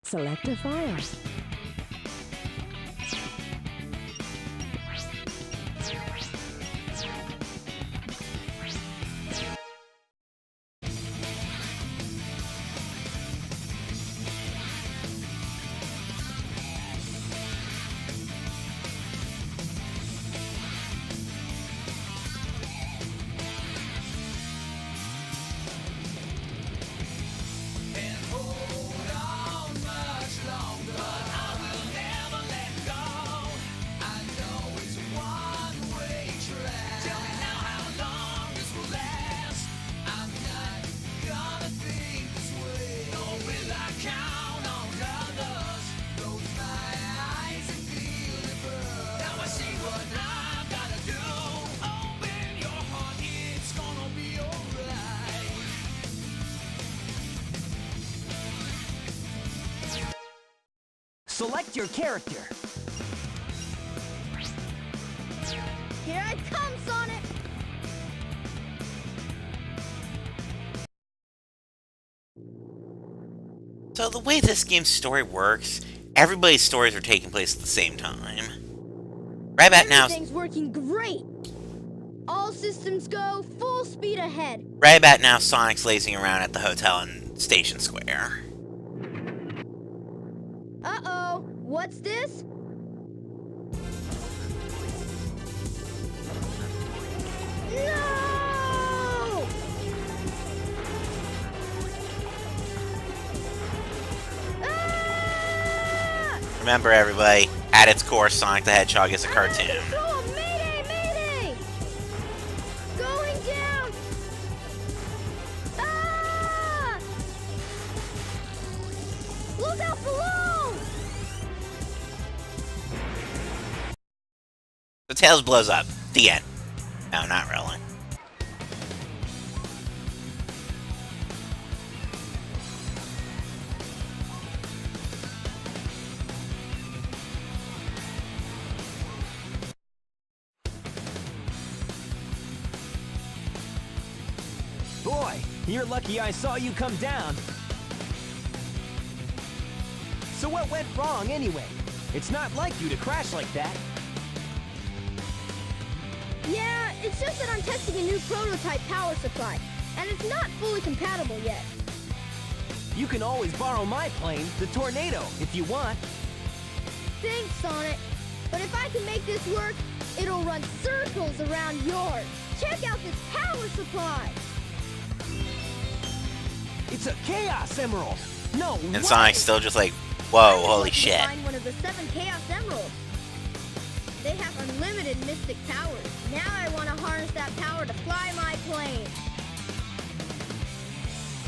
Select a file. Select your character. Here I come, Sonic! So the way this game's story works, everybody's stories are taking place at the same time. Right about now, Everything's working great! All systems go, full speed ahead. right about now, Sonic's lazing around at the hotel in Station Square. Uh-oh, what's this? No! Ah! Remember, everybody, at its core, Sonic the Hedgehog is a cartoon. Control! Mayday! Mayday! Going down! Ah! Look out below! The Tails blows up. The end. No, not really. Boy, you're lucky I saw you come down. So what went wrong anyway? It's not like you to crash like that. Yeah, it's just that I'm testing a new prototype power supply, and it's not fully compatible yet. You can always borrow my plane, the Tornado, if you want. Thanks, Sonic. But if I can make this work, it'll run circles around yours. Check out this power supply. It's a Chaos Emerald. No way. And Sonic's still just like, whoa, holy shit. Find one of the 7 Chaos Emeralds. They have unlimited mystic powers. Now I want to harness that power to fly my plane.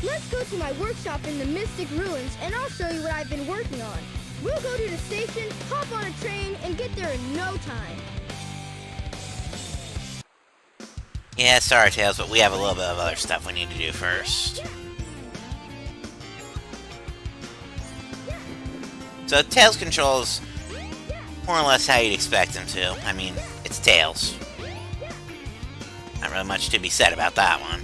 Let's go to my workshop in the Mystic Ruins, and I'll show you what I've been working on. We'll go to the station, hop on a train, and get there in no time. Yeah, sorry, Tails, but we have a little bit of other stuff we need to do first. So Tails controls more or less how you'd expect him to. I mean, it's Tails. Not really much to be said about that one.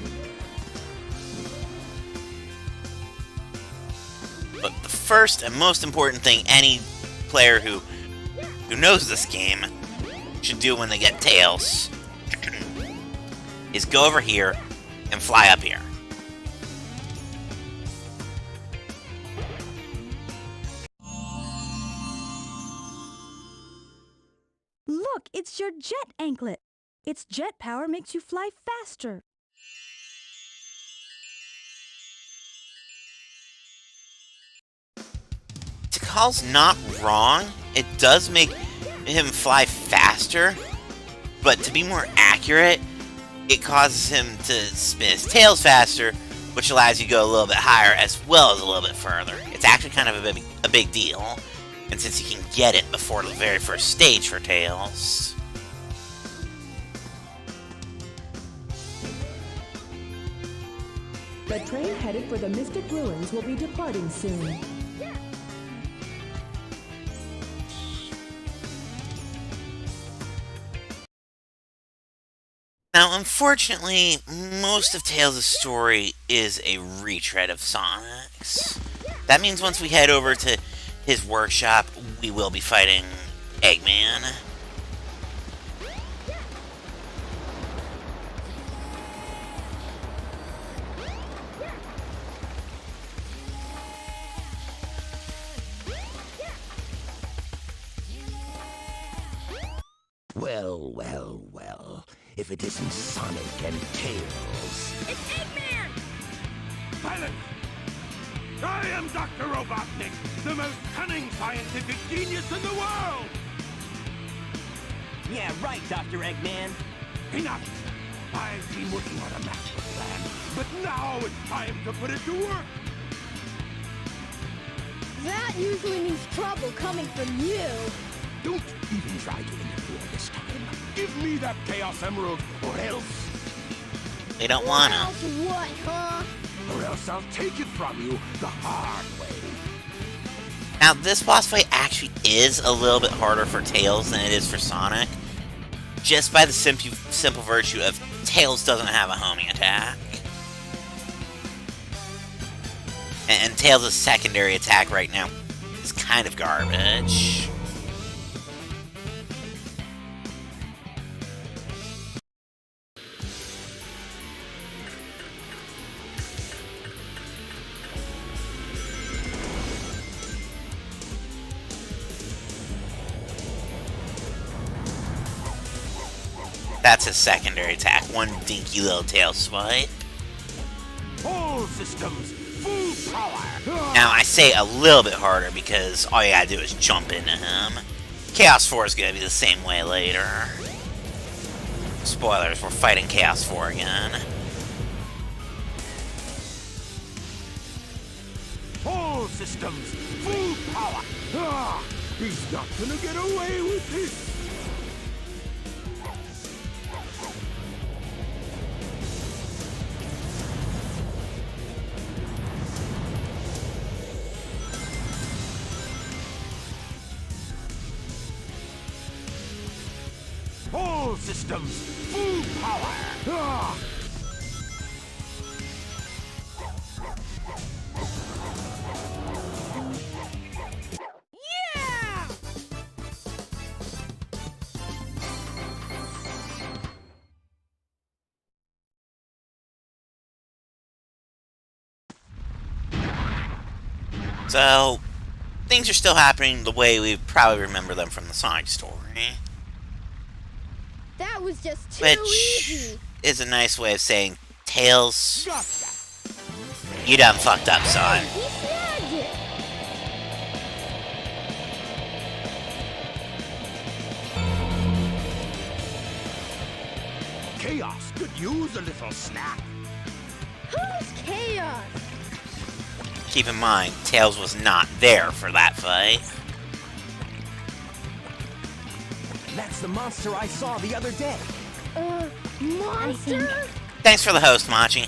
But the first and most important thing any player who knows this game should do when they get Tails is go over here and fly up here. Look, it's your jet anklet. Its jet power makes you fly faster. Tikal's not wrong. It does make him fly faster, but to be more accurate, it causes him to spin his tails faster, which allows you to go a little bit higher as well as a little bit further. It's actually kind of a big deal, and since you can get it before the very first stage for Tails. The train headed for the Mystic Ruins will be departing soon. Now, unfortunately, most of Tails' story is a retread of Sonic's. That means once we head over to his workshop, we will be fighting Eggman. Well, well, well. If it isn't Sonic and Tails. It's Eggman! Silence! I am Dr. Robotnik, the most cunning scientific genius in the world! Yeah, right, Dr. Eggman. Enough! I've been working on a master plan, but now it's time to put it to work! That usually means trouble coming from you. Don't even try to interfere this time. Give me that Chaos Emerald, or else... They don't wanna. Else what, huh? Or else I'll take it from you the hard way. Now, this boss fight actually is a little bit harder for Tails than it is for Sonic. Just by the simple virtue of Tails doesn't have a homing attack. And Tails' secondary attack right now is kind of garbage. That's his secondary attack. One dinky little tail swipe. All systems, full power! Now, I say a little bit harder because all you gotta do is jump into him. Chaos 4 is gonna be the same way later. Spoilers, we're fighting Chaos 4 again. All systems, full power! Ah, he's not gonna get away with this! All systems, full power! Ah! Yeah! So, things are still happening the way we probably remember them from the Sonic story. That was just too Which easy. is a nice way of saying, Tails, Gotcha! you done fucked up, son. He snagged it. Chaos could use a little snack. Who's Chaos? Keep in mind, Tails was not there for that fight. That's the monster I saw the other day. Monster? Thanks for the host, Machi.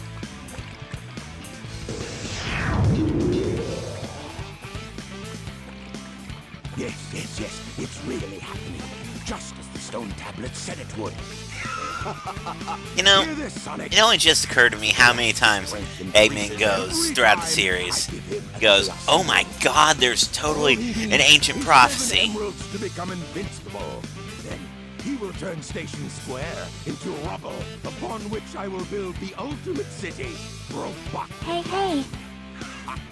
Yes, it's really happening. Just as the stone tablet said it would. You know, Hear this, Sonic? it only just occurred to me how many times Eggman goes throughout the series. He goes, oh my god, there's totally an ancient prophecy. Emeralds to become invincible. Then he will turn Station Square into rubble, upon which I will build the ultimate city, Robot. Hey.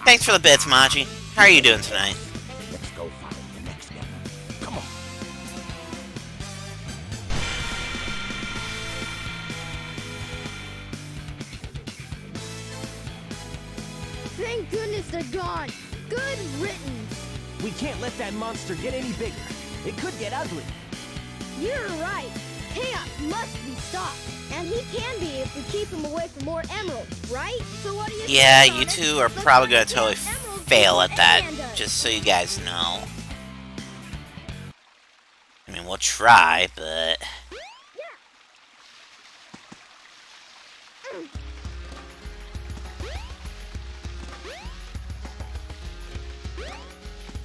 Thanks for the bits, Machi. How are you doing tonight? Let's go find the next one. Come on. Thank goodness they're gone. Good riddance. We can't let that monster get any bigger. It could get ugly. You're right. Chaos must be stopped. And he can be if we keep him away from more emeralds, right? So what do you Yeah, think, you Sonic? two are Let's probably find gonna totally more emeralds fail before at that, Eggman does. just so you guys know. I mean, we'll try, but...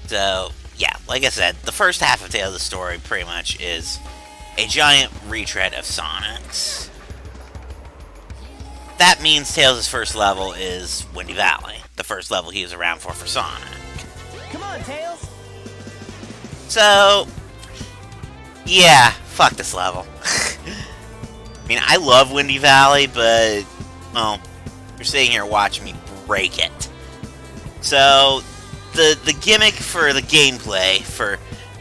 So, yeah, like I said, the first half of Tale of the Story pretty much is a giant retread of Sonic's. That means Tails' first level is Windy Valley, the first level he was around for Sonic. Come on, Tails. So, yeah, fuck this level. I mean, I love Windy Valley, but, well, you're sitting here watching me break it. So, the gimmick for the gameplay for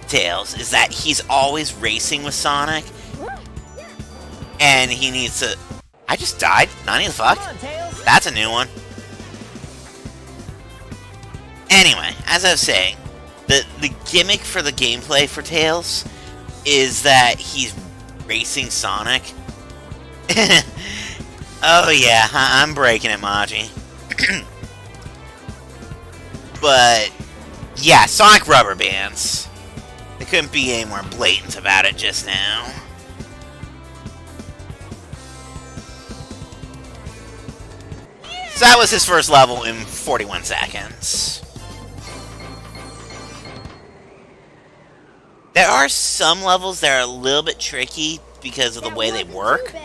Tails is that he's always racing with Sonic, and he needs to... I just died? Nani the fuck? Come on, Tails. That's a new one. Anyway, as I was saying, the gimmick for the gameplay for Tails is that he's racing Sonic. Oh yeah, I'm breaking it, Maji. But, yeah, Sonic rubber bands. They couldn't be any more blatant about it just now. So that was his first level in 41 seconds. There are some levels that are a little bit tricky because of the way they work.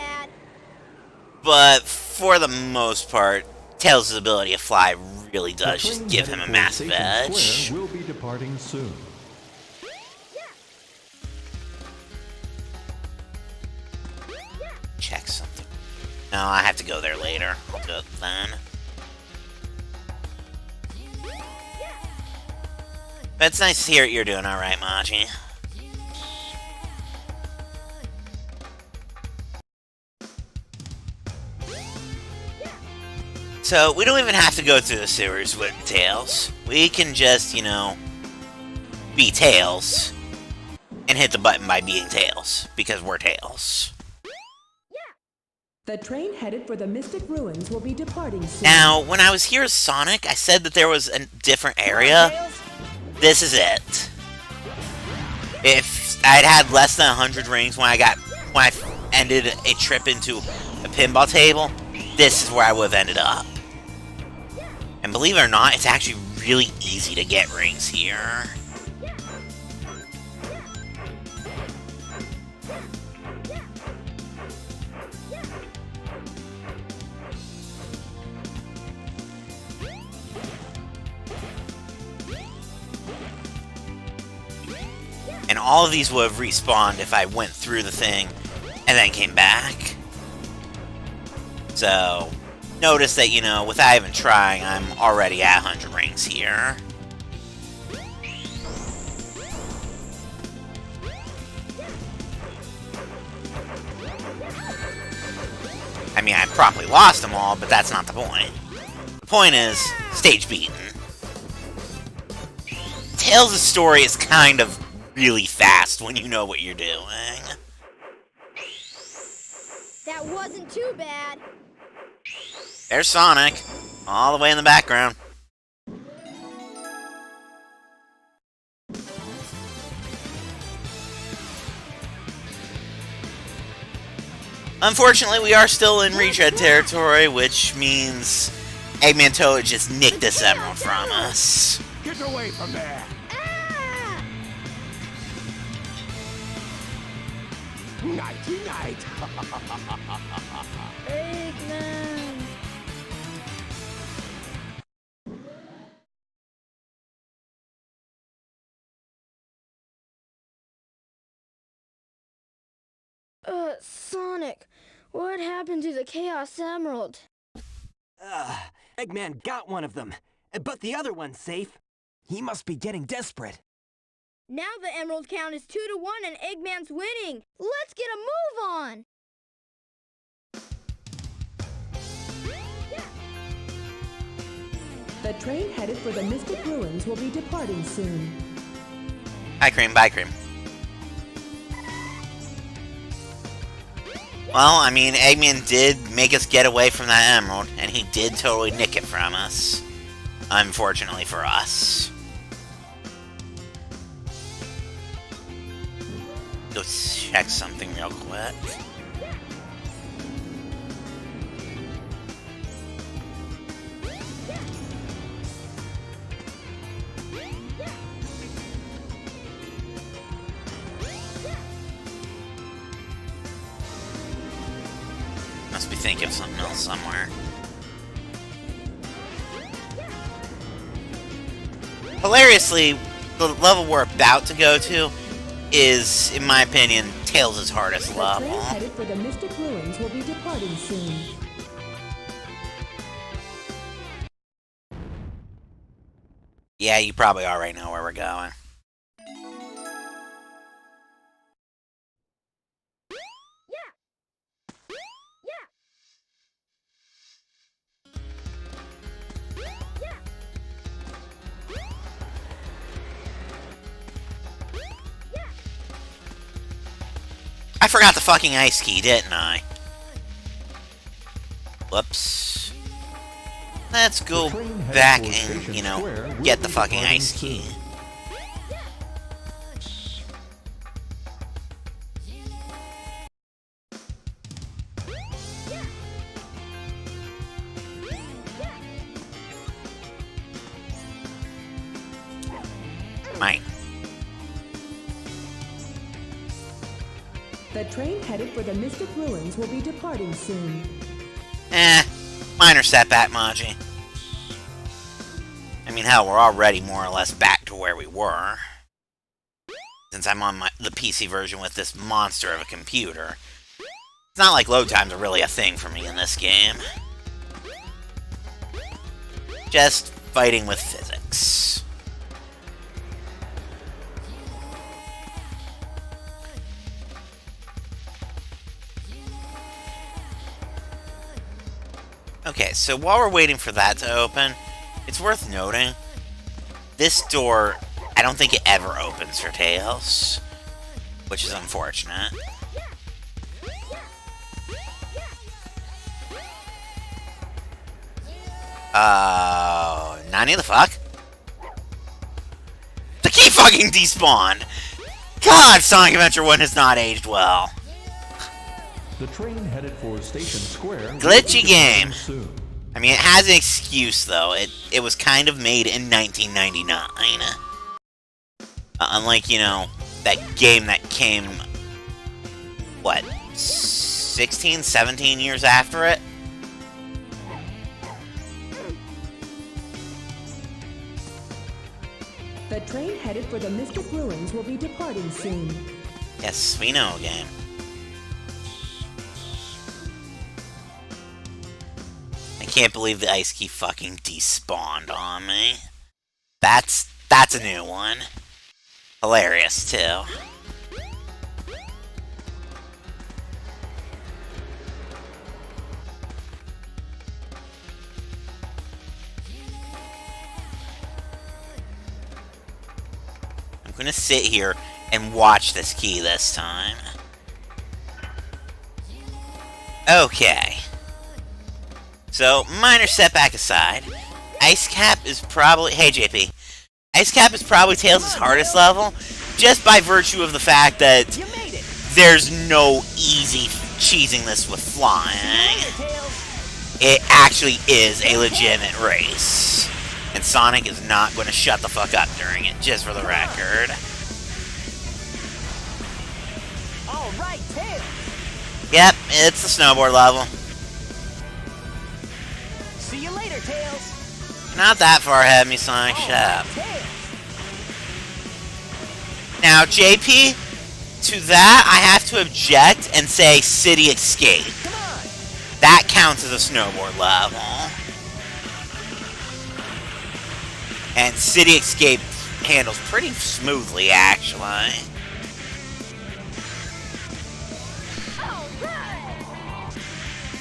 But for the most part, Tails' ability to fly really does just give him a massive edge. Will be departing soon. Check something. No, I have to go there later. I'll do it then. But it's nice to hear you're doing alright, Maji. So, we don't even have to go through the sewers with Tails. We can just, you know, be Tails and hit the button by being Tails, because we're Tails. The train headed for the Mystic Ruins will be departing soon. Now, when I was here as Sonic, I said that there was a different area. This is it. If I'd had less than 100 rings when I ended a trip into a pinball table, this is where I would have ended up. And believe it or not, it's actually really easy to get rings here. And all of these would have respawned if I went through the thing and then came back. So, notice that, you know, without even trying, I'm already at 100 rings here. I mean, I probably lost them all, but that's not the point. The point is, stage beaten. Tails' story is kind of really fast when you know what you're doing. That wasn't too bad. There's Sonic, all the way in the background. Unfortunately, we are still in retread territory, which means Eggman Toad just nicked this emerald from us. Get away from there! Ah! Nighty-night! Eggman. Sonic, what happened to the Chaos Emerald? Eggman got one of them, but the other one's safe. He must be getting desperate. Now the emerald count is 2-1 and Eggman's winning. Let's get a move on. The train headed for the Mystic Ruins will be departing soon. Hi, Cream. Bye, Cream. Well, I mean, Eggman did make us get away from that emerald, and he did totally nick it from us. Unfortunately for us. Go check something real quick. Must be thinking of something else somewhere. Hilariously, the level we're about to go to is, in my opinion, Tails' hardest The level. train headed for the Mystic Ruins will be departing soon. Yeah, you probably already know where we're going. I forgot the fucking ice key, didn't I? Whoops. Let's go back and, you know, get the fucking ice key. Mine. The train headed for the Mystic Ruins will be departing soon. Minor setback, Maji. I mean, hell, we're already more or less back to where we were. Since I'm on the PC version with this monster of a computer. It's not like load times are really a thing for me in this game. Just fighting with physics. Okay, so while we're waiting for that to open, it's worth noting, this door, I don't think it ever opens for Tails, which is unfortunate. Nani the fuck? The key fucking despawned! God, Sonic Adventure 1 has not aged well. The train headed for Station Square. Glitchy game. Soon. I mean, it has an excuse, though. It was kind of made in 1999. Unlike, you know, that game that came, what, 16, 17 years after it? The train headed for the Mystic Ruins will be departing soon. Yes, we know, game. I can't believe the ice key fucking despawned on me. That's a new one. Hilarious, too. I'm gonna sit here and watch this key this time. Okay. So, minor setback aside, Ice Cap is probably... Hey, JP. Ice Cap is probably Tails' hardest level, just by virtue of the fact that there's no easy cheesing this with flying. It actually is a legitimate race. And Sonic is not going to shut the fuck up during it, just for the record. Alright, Tails! Yep, it's the snowboard level. See you later, Tails! Not that far ahead of me, Sonic. Shut up. Now, JP, to that, I have to object and say City Escape. That counts as a snowboard level. And City Escape handles pretty smoothly, actually.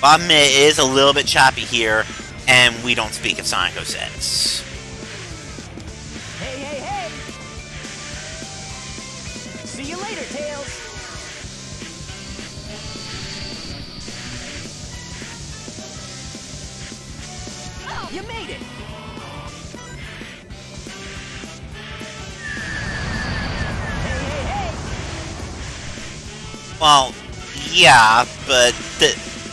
But I'll admit, it is a little bit choppy here, and we don't speak of Sonic 06. Hey, hey, hey! See you later, Tails! You made it! Hey, hey, hey! Well, yeah, but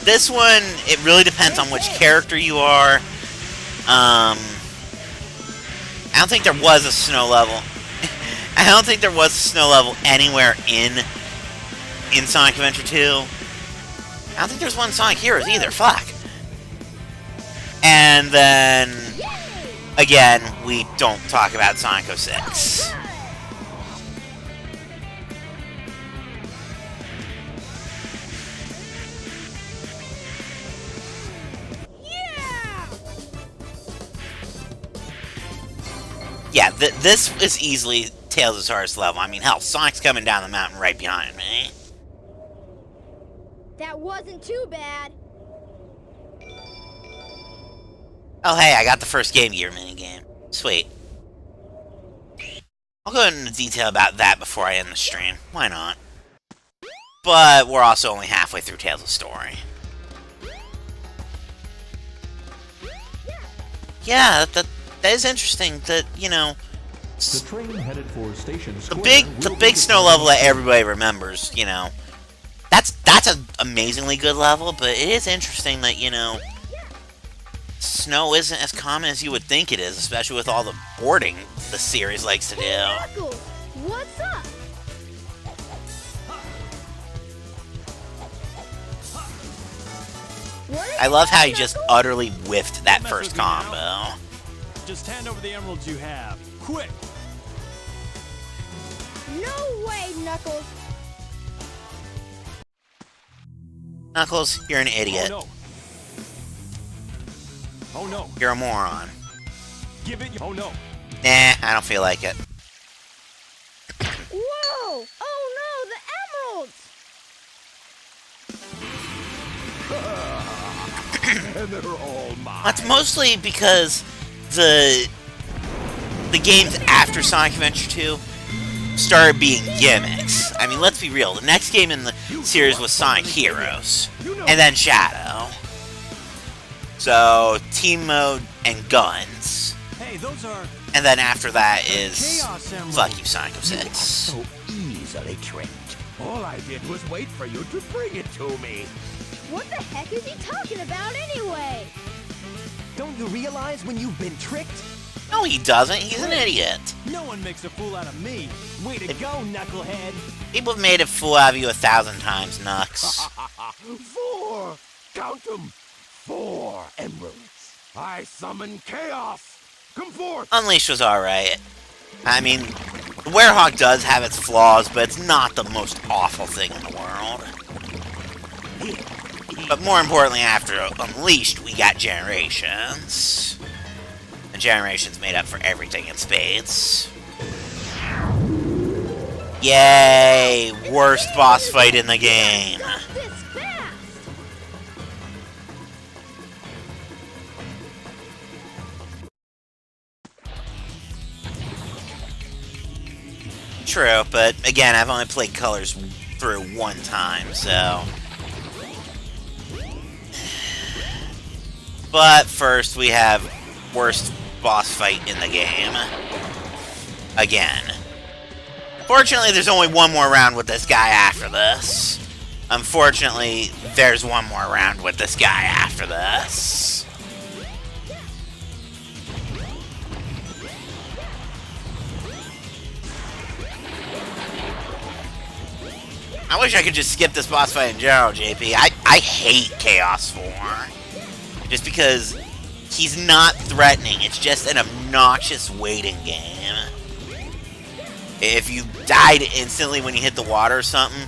this one, it really depends on which character you are. I don't think there was a snow level. I don't think there was a snow level anywhere in Sonic Adventure 2. I don't think there's one in Sonic Heroes either. Fuck. And then, again, we don't talk about Sonic 06. Yeah, this is easily Tails' hardest level. I mean, hell, Sonic's coming down the mountain right behind me. That wasn't too bad. Oh, hey, I got the first Game Gear minigame. Sweet. I'll go into detail about that before I end the stream. Why not? But we're also only halfway through Tails' story. Yeah, that is interesting that, you know... The train headed for Station Square. The big snow level that everybody remembers, you know... That's an amazingly good level, but it is interesting that, you know... Snow isn't as common as you would think it is, especially with all the boarding the series likes to do. Knuckles, what's up? I love how you just utterly whiffed that first combo. Just hand over the emeralds you have. Quick! No way, Knuckles. Knuckles, you're an idiot. Oh no. Oh no. You're a moron. Give it. Oh no. Nah, I don't feel like it. Whoa! Oh no, the emeralds! And they're all mine. That's mostly because the games after Sonic Adventure 2 started being gimmicks. I mean, let's be real. The next game in the series was Sonic Heroes, and then Shadow. So, team mode and guns. Hey, those are... And then after that is... Chaos Emeralds. Fuck you, Sonic 06. So easily tricked. All I did was wait for you to bring it to me. What the heck is he talking about anyway? Don't you realize when you've been tricked? No, he doesn't. He's an idiot. No one makes a fool out of me. Way to go, knucklehead. People have made a fool out of you 1,000 times, Nux. 4! Count them! 4 emeralds. I summon chaos. Come forth. Unleashed was alright. I mean, the Werehog does have its flaws, but it's not the most awful thing in the world. But more importantly, after Unleashed, we got Generations. And Generations made up for everything in spades. Yay! Worst boss fight in the game. This fast! True, but again, I've only played Colors through one time, so... But first, we have worst boss fight in the game. Again. Fortunately, there's only one more round with this guy after this. Unfortunately, there's one more round with this guy after this. I wish I could just skip this boss fight in general, JP. I hate Chaos 4. Just because he's not threatening. It's just an obnoxious waiting game. If you died instantly when you hit the water or something,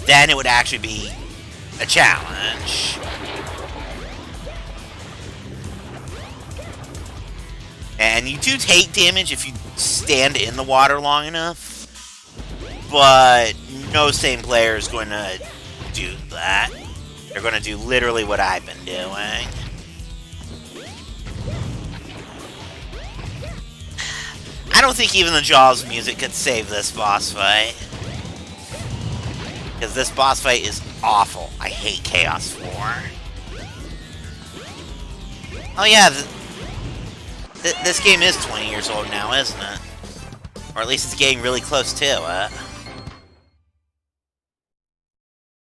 then it would actually be a challenge. And you do take damage if you stand in the water long enough, but no sane player is going to do that. They're going to do literally what I've been doing. I don't think even the Jaws music could save this boss fight. Because this boss fight is awful. I hate Chaos 4. Oh yeah, this game is 20 years old now, isn't it? Or at least it's getting really close to it.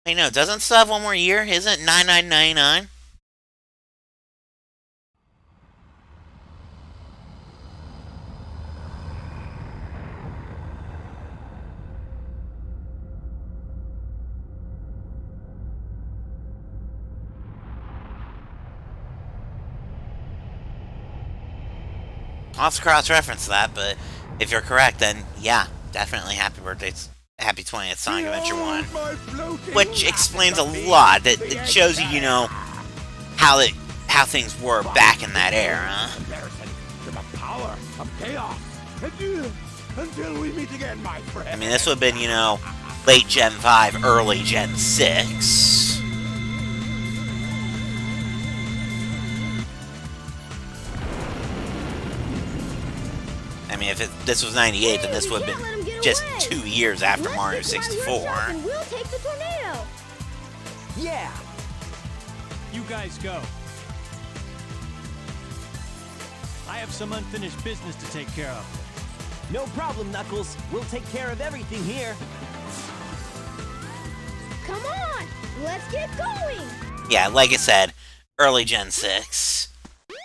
Wait, no, doesn't it still have one more year? Isn't it 9999? I'll have to cross-reference that, but if you're correct, then yeah, definitely happy birthday, happy 20th Sonic Adventure 1. Which explains a lot. That shows you, you know, how things were back in that era. Comparison to the power of chaos. Adieu. Until we meet again, my friend. I mean, this would have been, you know, late Gen 5, early Gen 6. I mean, if this was 98, then this would have been just 2 years after Mario 64. And we'll take the tornado. Yeah. You guys go. I have some unfinished business to take care of. No problem, Knuckles. We'll take care of everything here. Come on, let's get going. Yeah, like I said, early Gen 6.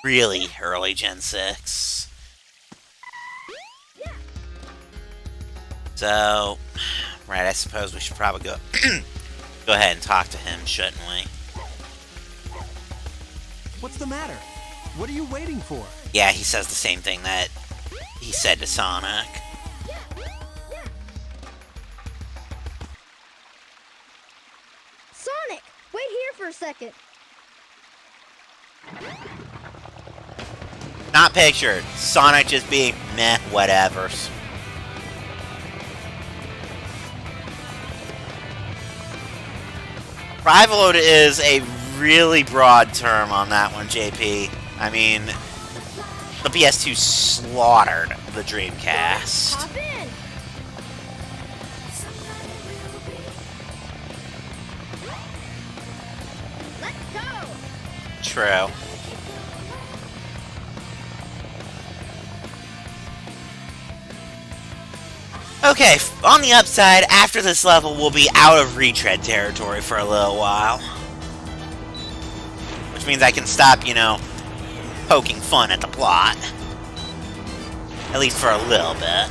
Really early Gen 6. So, right, I suppose we should probably go go ahead and talk to him, shouldn't we? What's the matter? What are you waiting for? Yeah, he says the same thing that he said to Sonic. Sonic, wait here for a second. Not pictured. Sonic just being meh, whatevers. Rival is a really broad term on that one, JP. I mean, the PS2 slaughtered the Dreamcast. Hop in. Let's go. True. Okay, on the upside, after this level, we'll be out of retread territory for a little while. Which means I can stop, you know, poking fun at the plot. At least for a little bit.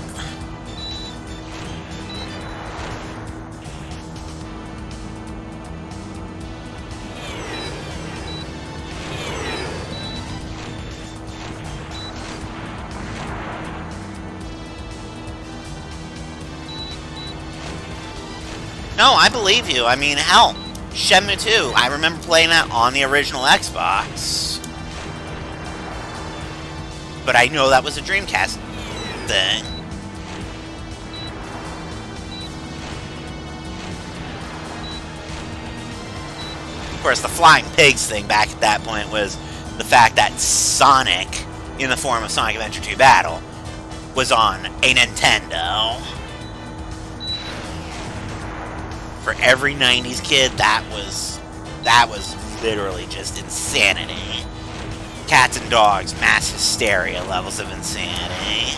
No, I believe you. I mean, hell, Shenmue 2, I remember playing that on the original Xbox. But I know that was a Dreamcast thing. Of course, the Flying Pigs thing back at that point was the fact that Sonic, in the form of Sonic Adventure 2 Battle, was on a Nintendo. For every 90s kid, that was literally just insanity. Cats and dogs, mass hysteria levels of insanity.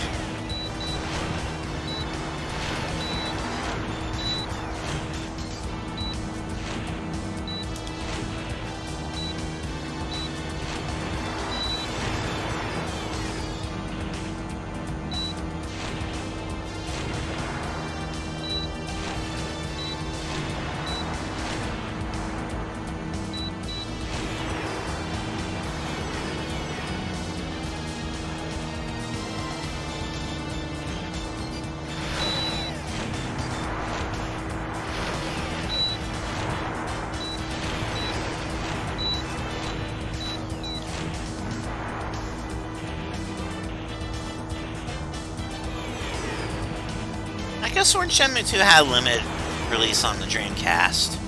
I guess Sword Shenmue 2 had a limited release on the Dreamcast,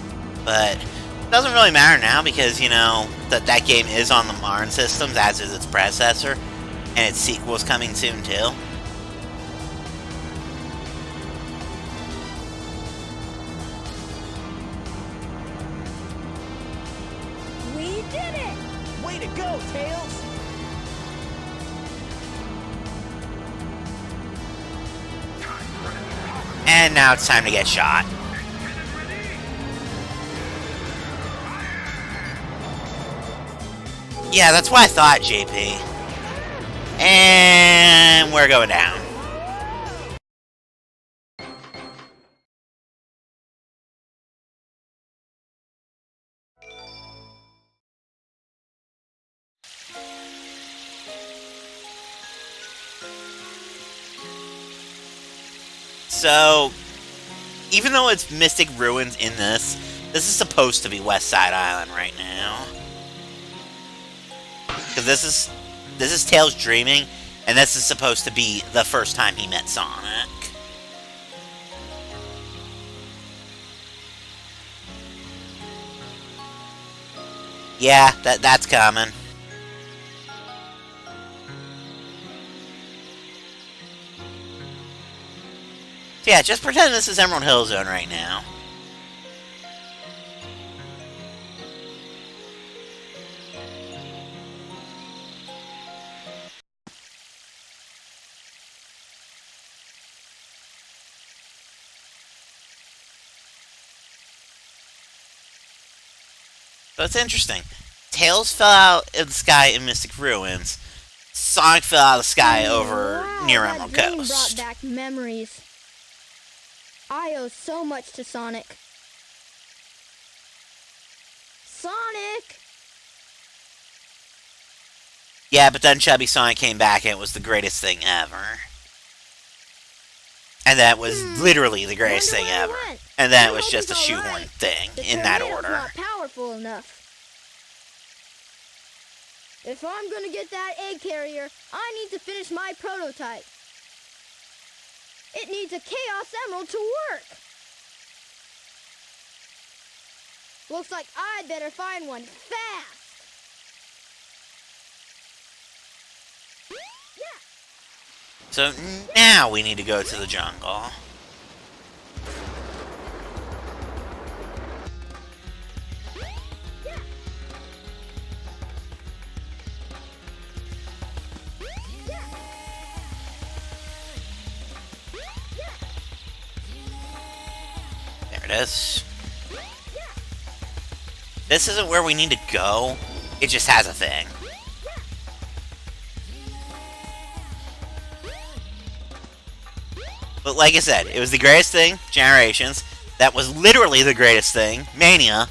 but it doesn't really matter now because, you know, that game is on the modern systems, as is its predecessor, and its sequel is coming soon too. We did it. Way to go, Tails! And now it's time to get shot. Yeah, that's what I thought, JP. And we're going down. So, even though it's Mystic Ruins in this is supposed to be West Side Island right now. Because this is Tails dreaming, And this is supposed to be the first time he met Sonic. Yeah, that's coming. So yeah, just pretend this is Emerald Hill Zone right now. So it's interesting. Tails fell out of the sky in Mystic Ruins. Sonic fell out of the sky over near Emerald Coast. Brought back memories. I owe so much to Sonic. Sonic! Yeah, but then Chubby Sonic came back and it was the greatest thing ever. And that was literally the greatest thing ever. And then it was just a shoehorn thing in that order. Not powerful enough. If I'm gonna get that egg carrier, I need to finish my prototype. It needs a Chaos Emerald to work. Looks like I'd better find one fast. So now we need to go to the jungle. There it is. This isn't where we need to go. It just has a thing. But like I said, it was the greatest thing, Generations. That was literally the greatest thing, Mania.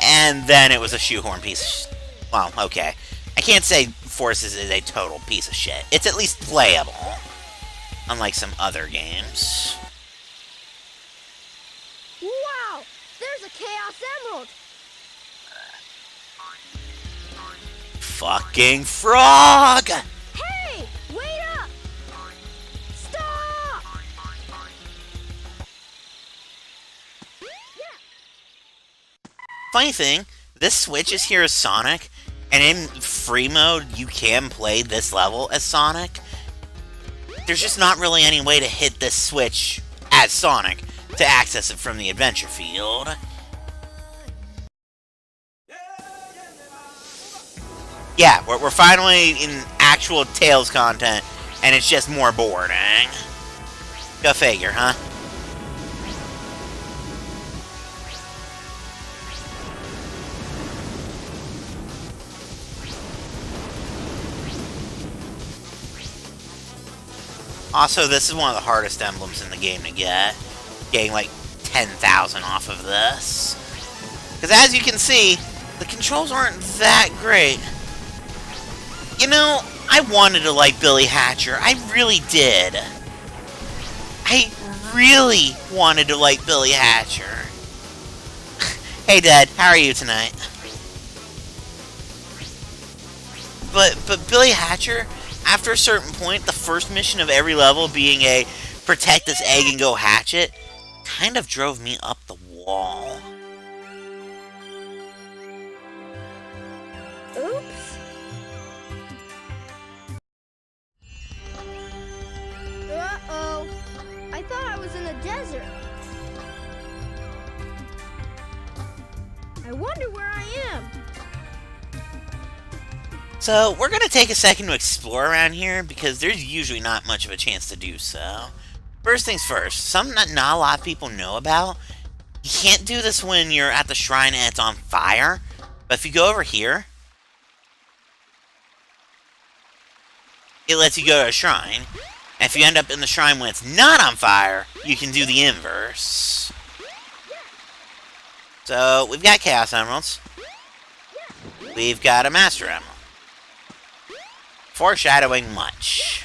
And then it was a shoehorn piece of well, okay. I can't say Forces is a total piece of shit. It's at least playable. Unlike some other games. Wow! There's a Chaos Emerald! Fucking frog! Hey! Wait up! Stop! Funny thing, this switch is here as Sonic, and in free mode, you can play this level as Sonic. There's just not really any way to hit this switch as Sonic to access it from the adventure field. Yeah, we're finally in actual Tails content, and it's just more boring. Go figure, huh? Also, this is one of the hardest emblems in the game to get. Getting like 10,000 off of this. Because as you can see, the controls aren't that great. You know, I wanted to like Billy Hatcher. I really did. I really wanted to like Billy Hatcher. Hey Dad, how are you tonight? But Billy Hatcher, after a certain point, the first mission of every level being a protect this egg and go hatch it, kind of drove me up the wall. Oops. Uh-oh. I thought I was in the desert. I wonder where I am. So, we're going to take a second to explore around here, because there's usually not much of a chance to do so. First things first, something that not a lot of people know about, you can't do this when you're at the shrine and it's on fire, but if you go over here, it lets you go to a shrine, and if you end up in the shrine when it's not on fire, you can do the inverse. So, we've got Chaos Emeralds, we've got a Master Emerald. Foreshadowing much.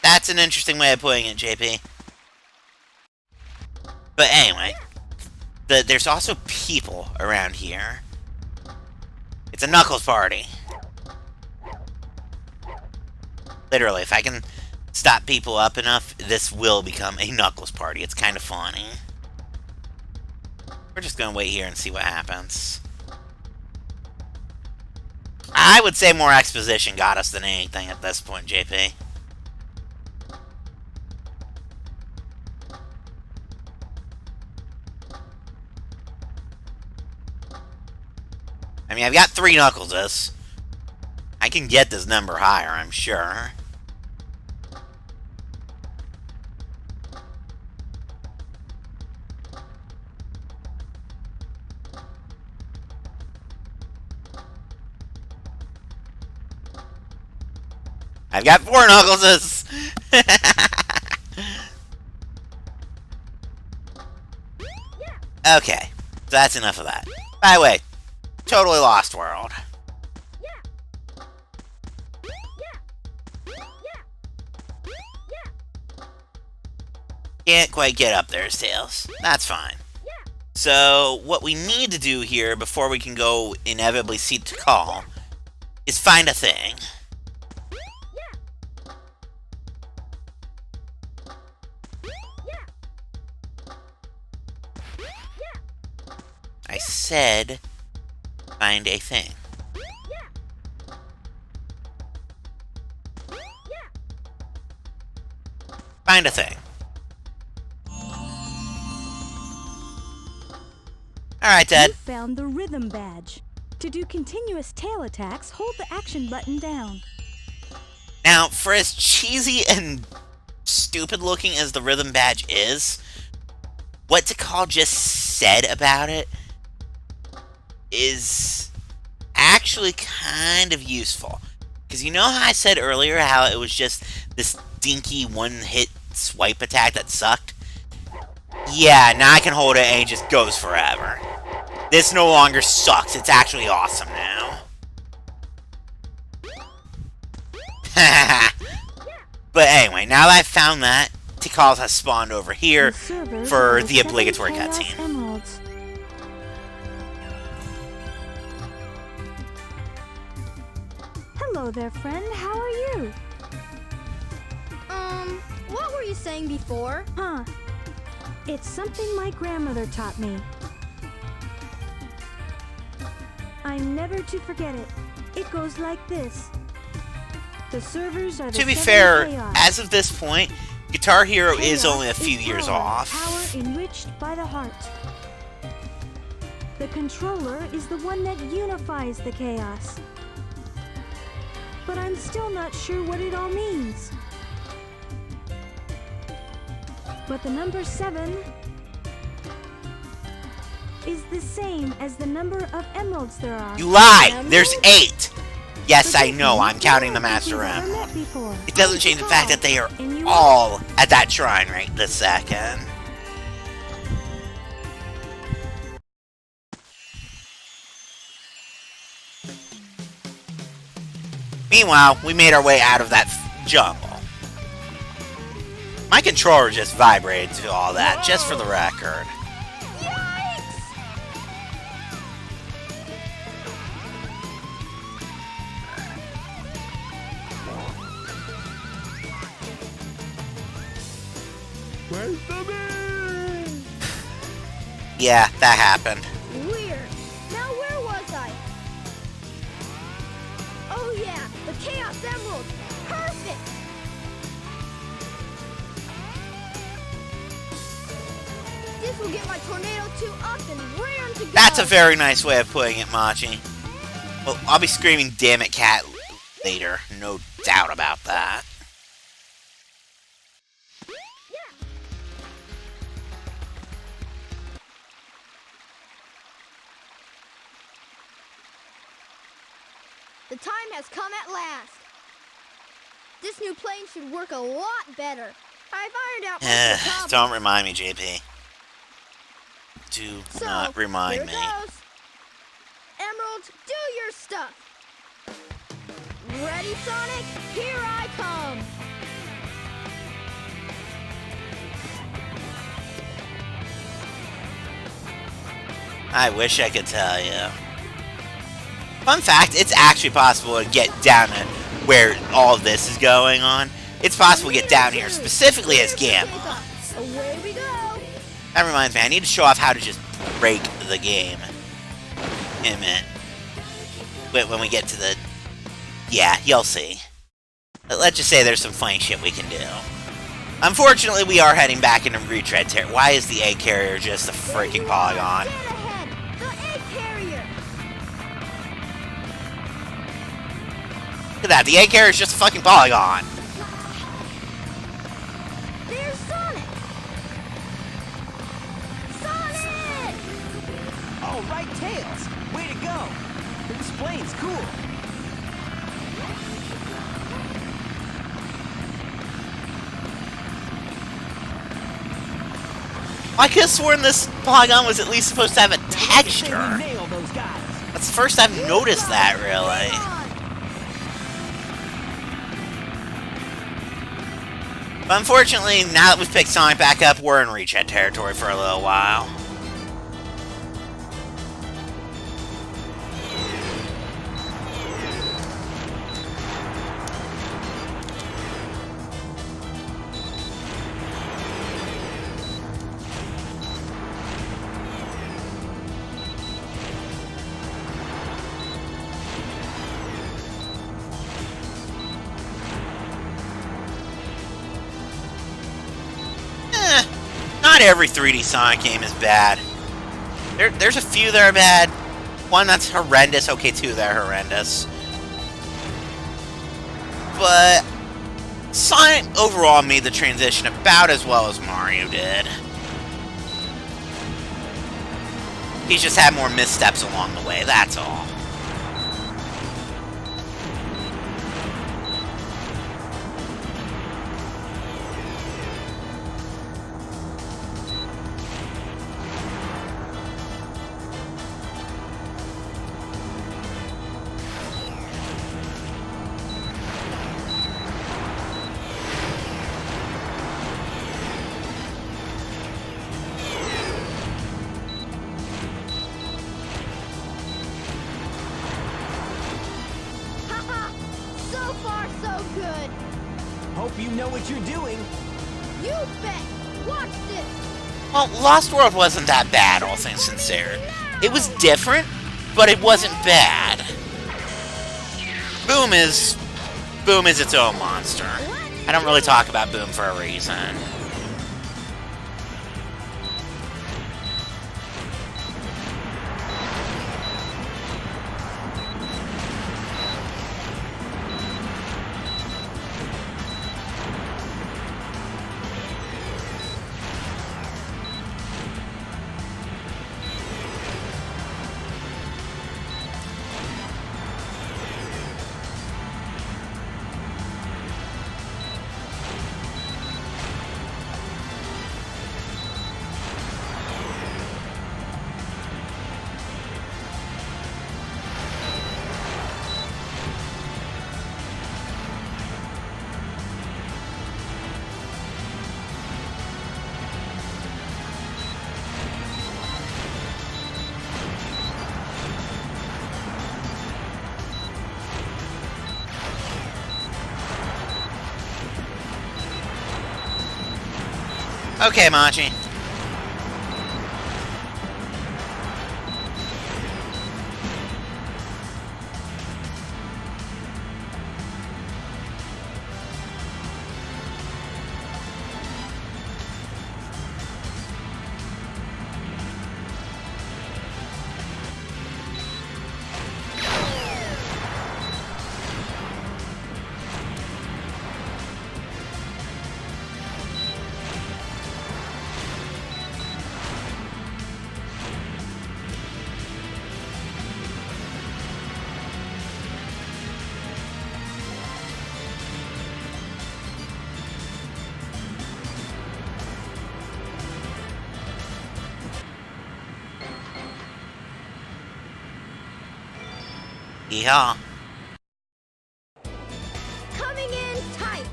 That's an interesting way of putting it, JP. But anyway, there's also people around here. It's a Knuckles party. Literally, if I can stop people up enough, this will become a Knuckles party. It's kind of funny. We're just gonna wait here and see what happens. I would say more exposition got us than anything at this point, JP. I mean, I've got 3 Knuckleses. I can get this number higher, I'm sure. I've got 4 Knuckleses! Okay, so that's enough of that. By the way, totally lost world. Can't quite get up there, Tails. That's fine. So, what we need to do here before we can go inevitably see to call is find a thing. I said find a thing. Find a thing. Alright, Dad. You found the rhythm badge. To do continuous tail attacks, hold the action button down. Now, for as cheesy and stupid looking as the rhythm badge is, what Tikal just said about it is actually kind of useful. Because you know how I said earlier how it was just this dinky one-hit swipe attack that sucked? Yeah, now I can hold it and it just goes forever. This no longer sucks, it's actually awesome now. But anyway, now that I've found that, Tikal has spawned over here for the obligatory cutscene. Emeralds. Hello there, friend. How are you? What were you saying before? Huh. It's something my grandmother taught me. I'm never to forget it. It goes like this. The servers are the To be 7 fair, chaos. as of this point, Guitar Hero is Chaos only a few is years power, off. Power enriched by the heart. The controller is the one that unifies the chaos. But I'm still not sure what it all means. But the number 7 is the same as the number of emeralds there are. You lie! Emeralds? There's 8! Yes, But I know, I'm counting the Master we've never Emerald. met before. It doesn't change the fact that they are And you all at that shrine right this second. Meanwhile, we made our way out of that jungle. My controller just vibrated to all that, just for the record. Where's the man? Yeah, that happened. Weird. Now where was I? Oh yeah, the Chaos Emerald. Perfect. This will get my Tornado 2 up and raring to go. That's a very nice way of putting it, Machi. Well, I'll be screaming "Damn it, cat" later. No doubt about that. The time has come at last. This new plane should work a lot better. I've ironed out most of the problems. Don't remind me, JP. Do So, not remind here me. goes. Emeralds, do your stuff. Ready, Sonic? Here I come. I wish I could tell you. Fun fact, it's actually possible to get down to where all of this is going on. It's possible to get down here specifically as Gamma. Away we go. That reminds me, I need to show off how to just break the game. In a minute. Wait, when we get to the... Yeah, you'll see. Let's just say there's some funny shit we can do. Unfortunately, we are heading back into retread territory. Why is the egg carrier just a freaking polygon? Get ahead. The egg carrier. Look at that, the egg carrier is just a fucking polygon. There's Sonic. Sonic! All right, Tails. Way to go. This plane's cool. I could have sworn this polygon was at least supposed to have a texture. We nail those guys. That's the first I've noticed that, really. But unfortunately, now that we've picked Sonic back up, we're in retread territory for a little while. Not every 3D Sonic game is bad. There's a few that are bad. One that's horrendous. Okay, two that are horrendous. But Sonic overall made the transition about as well as Mario did. He's just had more missteps along the way, that's all. Hope you know what you're doing. You bet. Watch this. Well, Lost World wasn't that bad, all things considered. It was different, but it wasn't bad. Boom is its own monster. I don't really talk about Boom for a reason. Okay, Machi. Yeehaw. Coming in tight.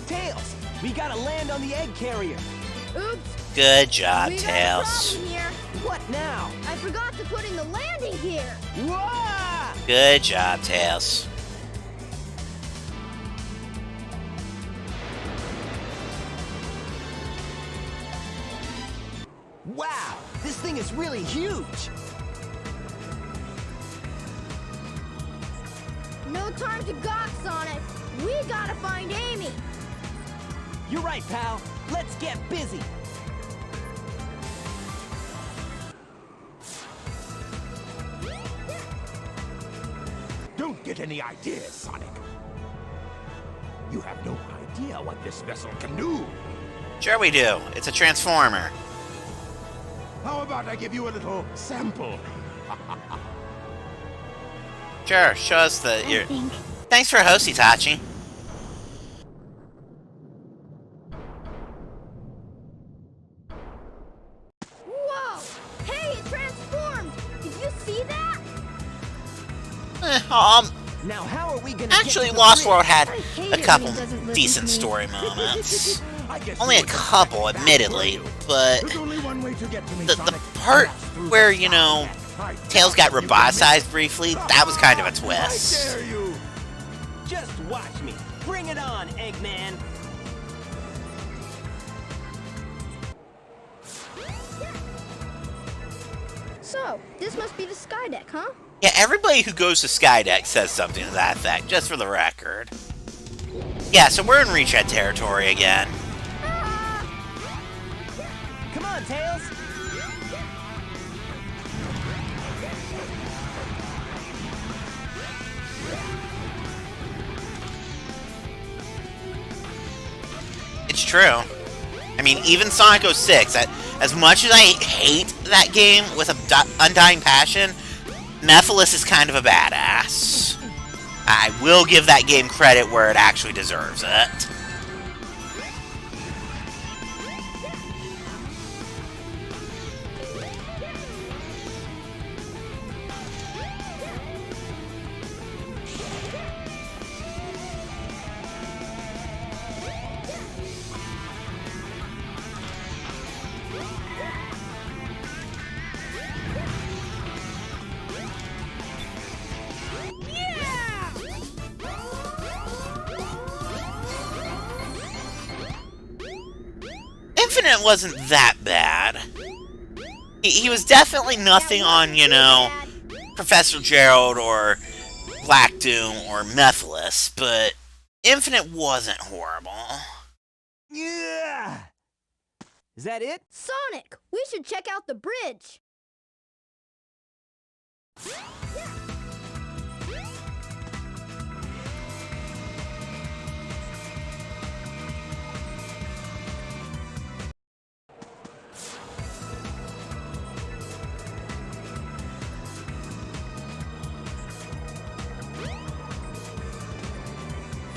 Tails, we gotta land on the egg carrier. Oops. Good job, We got a Tails. problem here. What now? I forgot to put in the landing gear. Whoa! Good job, Tails. Wow, this thing is really huge. No time to gawk, Sonic. We gotta find Amy. You're right, pal. Let's get busy. Don't get any ideas, Sonic. You have no idea what this vessel can do. Sure we do. It's a transformer. How about I give you a little sample? Sure, show us the... Thanks for hosting, Tachi. Whoa! Hey, it transformed! Did you see that? Now how are we gonna Actually, get to the Lost bridge? World had I hate a it when couple he doesn't listen decent to me. story moments. I guess Only you a were just couple, back, admittedly, weren't you? but There's only one way to get to me, the Sonic, part and that's through where, the you know, sky. Tails got You can miss roboticized briefly, that was kind of a I twist. dare you! Just watch me. Bring it on, Eggman. So, this must be the sky deck, huh? Yeah, everybody who goes to Skydeck says something to that effect, just for the record. Yeah, so we're in Retread territory again. Come on, Tails. It's true. I mean, even Sonic 06, as much as I hate that game with undying passion, Mephiles is kind of a badass. I will give that game credit where it actually deserves it. Infinite wasn't that bad. He was definitely nothing on, you know, Professor Gerald or Black Doom or Mephiles, but Infinite wasn't horrible. Yeah. Is that it? Sonic, we should check out the bridge.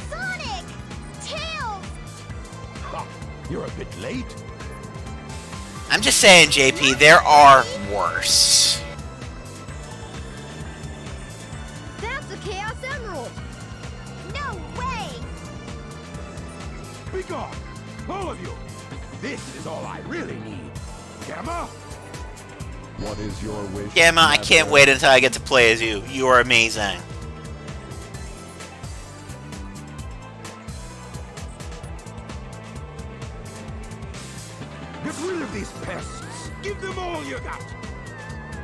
Sonic! Tails! Ah, you're a bit late. I'm just saying, JP, there are worse. That's a Chaos Emerald. No way! Be gone, all of you. This is all I really need. Gamma? What is your wish? Gamma, I can't Master? wait until I get to play as you. You are amazing. Get rid of these pests. Give them all you got.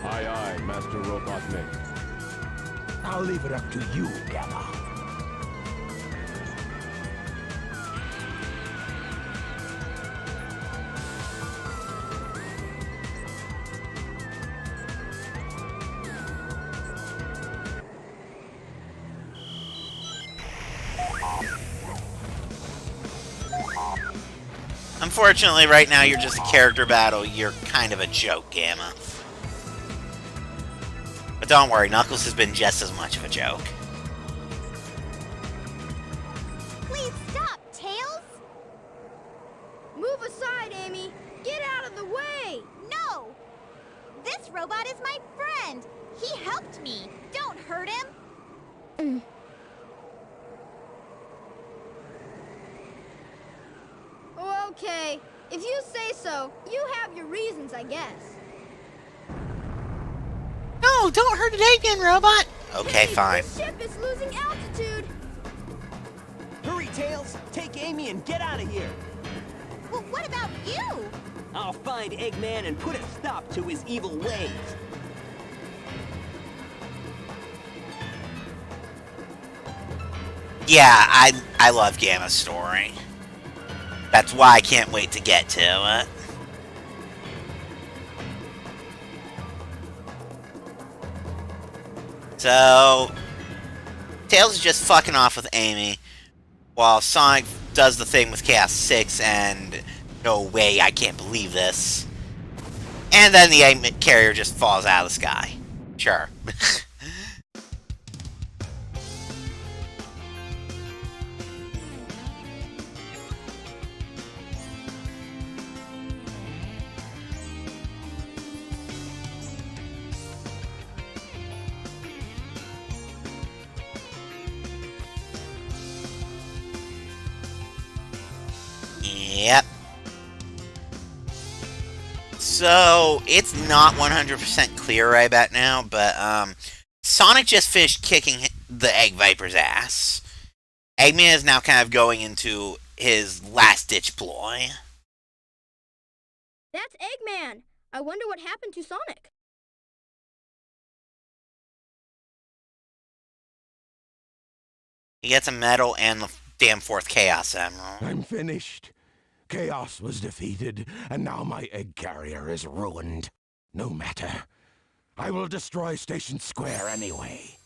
Aye, aye, Master Robotnik. I'll leave it up to you, Gamma. Unfortunately, right now you're just a character battle. You're kind of a joke, Gamma. But don't worry, Knuckles has been just as much of a joke. Please stop, Tails! Move aside, Amy. Get out of the way. No! This robot is my friend! He helped me! Don't hurt him! Okay, if you say so, you have your reasons, I guess. No, don't hurt it again, Robot! Okay, Hey, fine. this ship is losing altitude. Hurry, Tails! Take Amy and get out of here! Well, what about you? I'll find Eggman and put a stop to his evil ways. Yeah, I love Gamma's story. That's why I can't wait to get to it. So, Tails is just fucking off with Amy, while Sonic does the thing with Chaos 6, and no way, I can't believe this. And then the egg carrier just falls out of the sky. Sure. Yep. So, it's not 100% clear right about now, but, Sonic just finished kicking the Egg Viper's ass. Eggman is now kind of going into his last-ditch ploy. That's Eggman. I wonder what happened to Sonic. He gets a medal and the damn fourth Chaos Emerald. I'm finished. Chaos was defeated, and now my egg carrier is ruined. No matter. I will destroy Station Square anyway.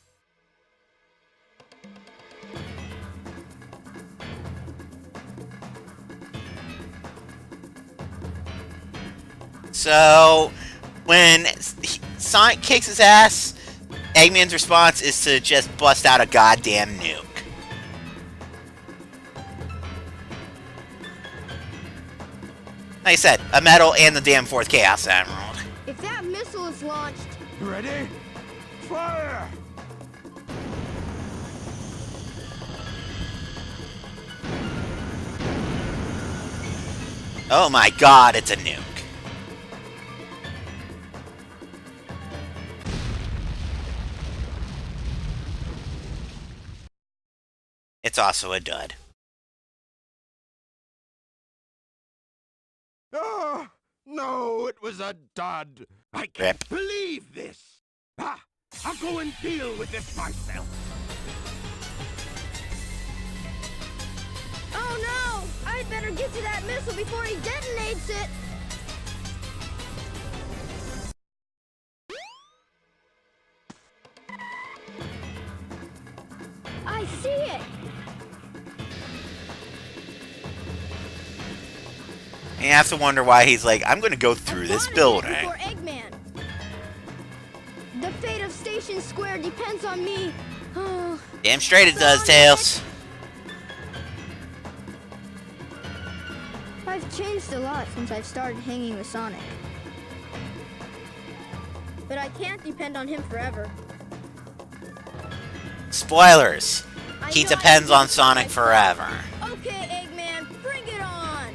So, when Sonic kicks his ass, Eggman's response is to just bust out a goddamn nuke. Like I said, a medal and the damn fourth Chaos Emerald. If that missile is launched... Ready? Fire! Oh my god, it's a nuke. It's also a dud. Oh, no, it was a dud. I can't believe this. Ah, I'll go and deal with this myself. Oh no! I'd better get to that missile before he detonates it! I see it! And you have to wonder why he's like, I'm gonna go through this building. Before Eggman. The fate of Station Square depends on me. Damn straight it does, Tails. I've changed a lot since I've started hanging with Sonic. But I can't depend on him forever. Spoilers. He depends on Sonic forever. Okay, Eggman, bring it on!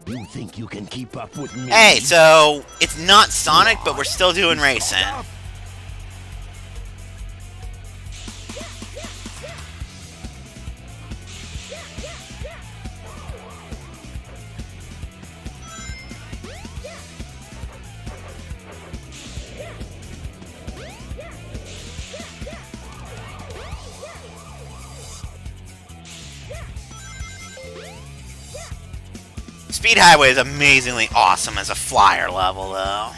You think you can keep up with me? Hey, so it's not Sonic, but we're still doing racing. Speed Highway is amazingly awesome as a flyer level, though.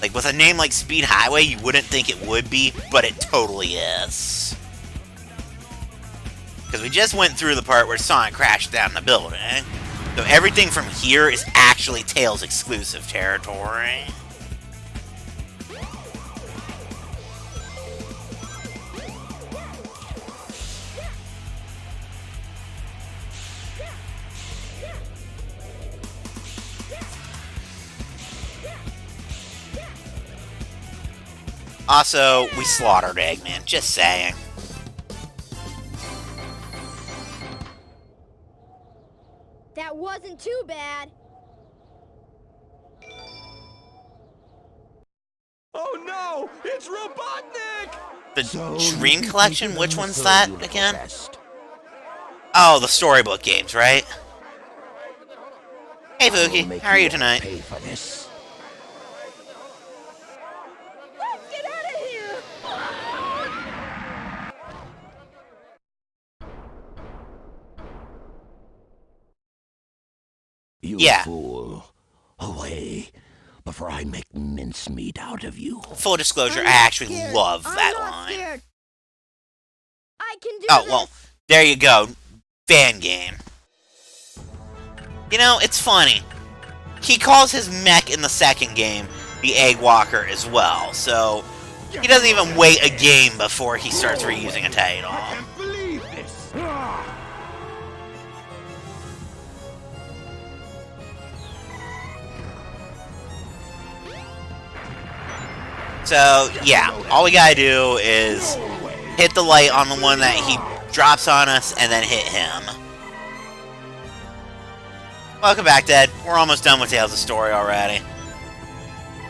Like, with a name like Speed Highway, you wouldn't think it would be, but it totally is. Because we just went through the part where Sonic crashed down the building. So everything from here is actually Tails exclusive territory. Also, we slaughtered Eggman, just saying. That wasn't too bad. No! It's Robotnik! The Dream Collection? Which one's that again? Oh, the storybook games, right? Hey, Pookie. How are you tonight? Pay for this. Let's get out of here! You Yeah. fool. Away, before I make mincemeat out of you. Full disclosure, I'm I not actually scared. love I'm that not line. scared. I can do Oh, this. well, there you go. Fan game. You know, it's funny. He calls his mech in the second game the Egg Walker as well, so he doesn't even wait a game before he starts reusing a title. I can't believe this! Ah! So, yeah, all we gotta do is hit the light on the one that he drops on us and then hit him. Welcome back, Dad. We're almost done with Tales of Story already.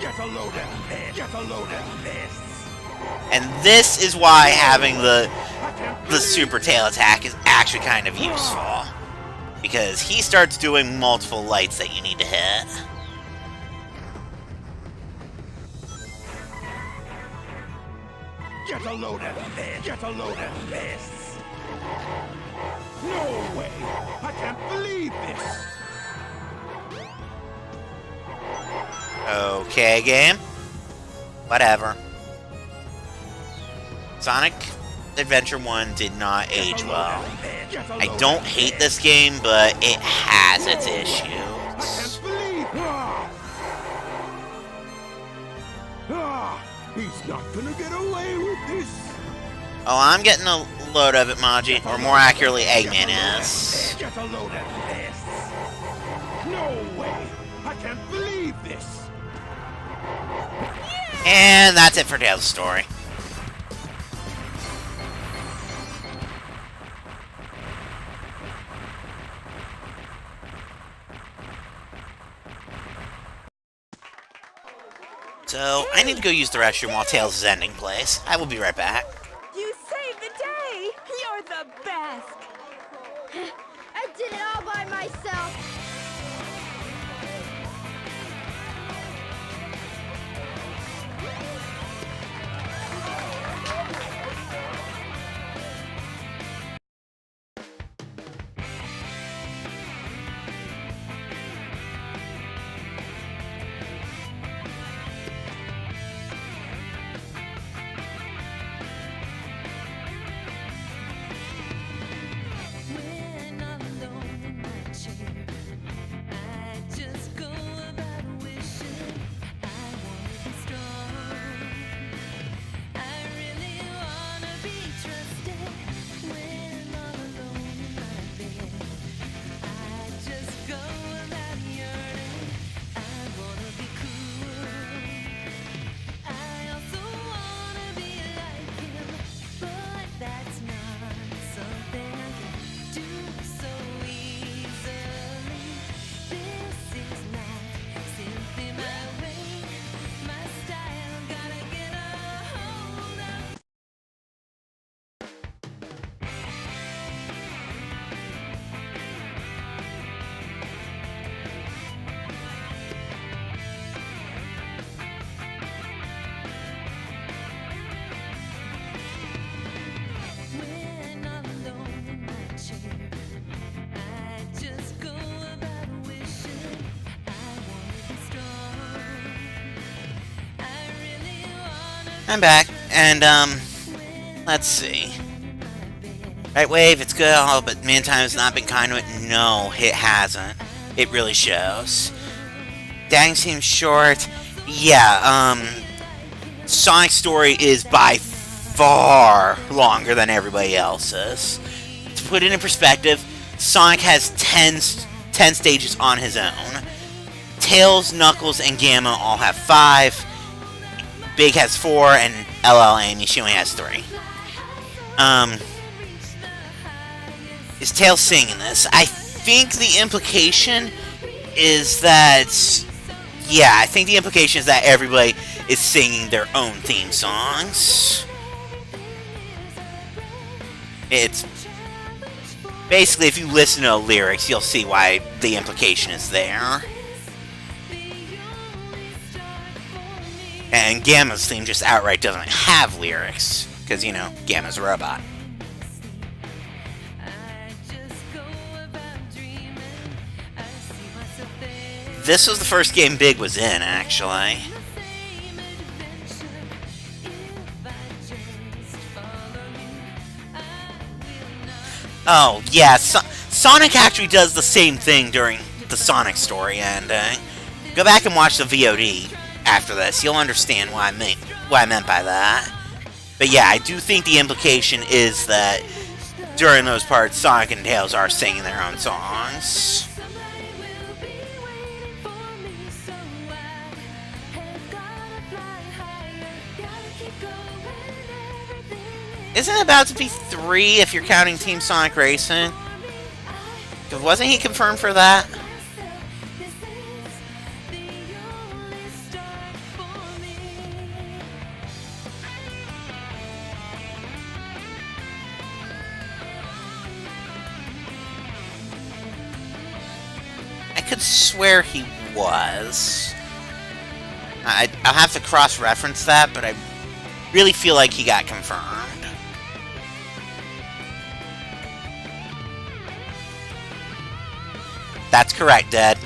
Get a load of this! Get a load of this! And this is why having the super tail attack is actually kind of useful. Because he starts doing multiple lights that you need to hit. Get a load of this! Get a load of this! No way! I can't believe this! Okay, game. Whatever. Sonic Adventure 1 did not age well. I don't hate this game, but it has its issues. Can't believe! He's not gonna get away with this! Oh, I'm getting a load of it, Maji. Or more accurately, Eggman is. Get a load of this! No way! I can't believe this! And that's it for Tales of Story. So, I need to go use the restroom while Tails is ending place. I will be right back. You saved the day! You're the best! I did it all by myself. I'm back, and, let's see. Right, Wave, it's good, all, but Mantime has not been kind to it. No, it hasn't. It really shows. Dang seems short. Yeah, Sonic's story is by far longer than everybody else's. To put it in perspective, Sonic has 10 stages on his own. Tails, Knuckles, and Gamma all have 5. Big has 4, and LL Amy, she only has 3. Is Tails singing this? I think the implication is that Yeah, I think the implication is that everybody is singing their own theme songs. It's basically, if you listen to the lyrics, you'll see why the implication is there. And Gamma's theme just outright doesn't have lyrics, because, you know, Gamma's a robot. This was the first game Big was in, actually. Oh, yeah, Sonic actually does the same thing during the Sonic story ending. Go back and watch the VOD after this. You'll understand what I meant by that. But yeah, I do think the implication is that during those parts, Sonic and Tails are singing their own songs. Isn't it about to be 3 if you're counting Team Sonic Racing? Wasn't he confirmed for that? I could swear he was. I'll have to cross-reference that, but I really feel like he got confirmed. That's correct, Dad.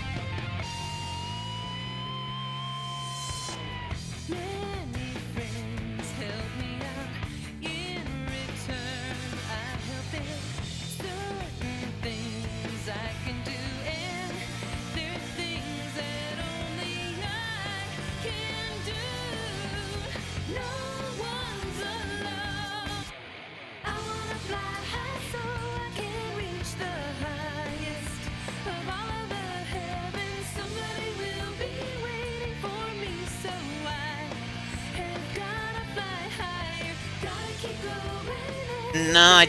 No,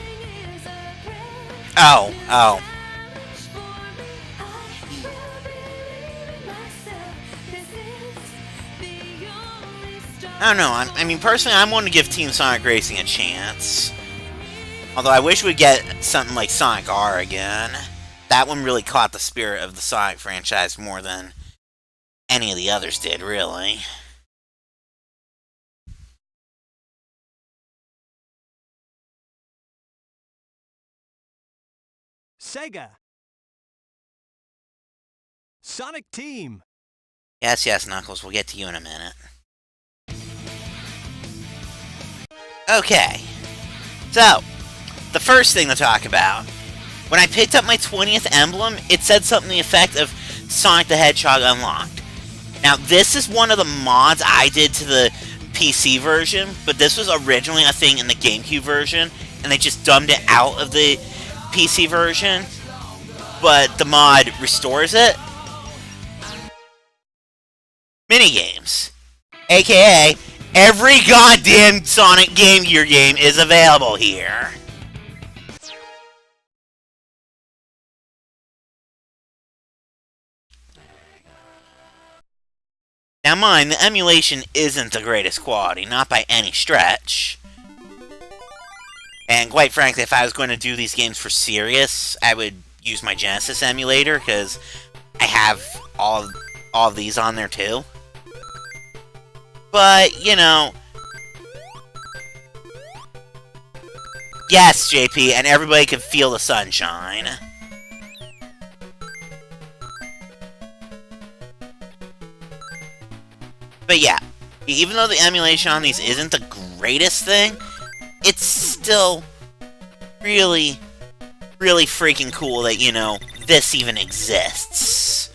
Oh. I don't know. I mean, personally, I'm one to give Team Sonic Racing a chance. Although I wish we'd get something like Sonic R again. That one really caught the spirit of the Sonic franchise more than any of the others did, really. Sega. Sonic Team. Yes, Knuckles. We'll get to you in a minute. Okay. So, the first thing to talk about. When I picked up my 20th emblem, it said something to the effect of Sonic the Hedgehog unlocked. Now, this is one of the mods I did to the PC version, but this was originally a thing in the GameCube version, and they just dumbed it out of the PC version, but the mod restores it. Minigames. AKA, every goddamn Sonic Game Gear game is available here. Now mind, the emulation isn't the greatest quality, not by any stretch. And quite frankly, if I was going to do these games for serious, I would use my Genesis emulator, because I have all of these on there too. But, you know... Yes, JP, and everybody can feel the sunshine. But yeah, even though the emulation on these isn't the greatest thing, it's still really, really freaking cool that, you know, this even exists.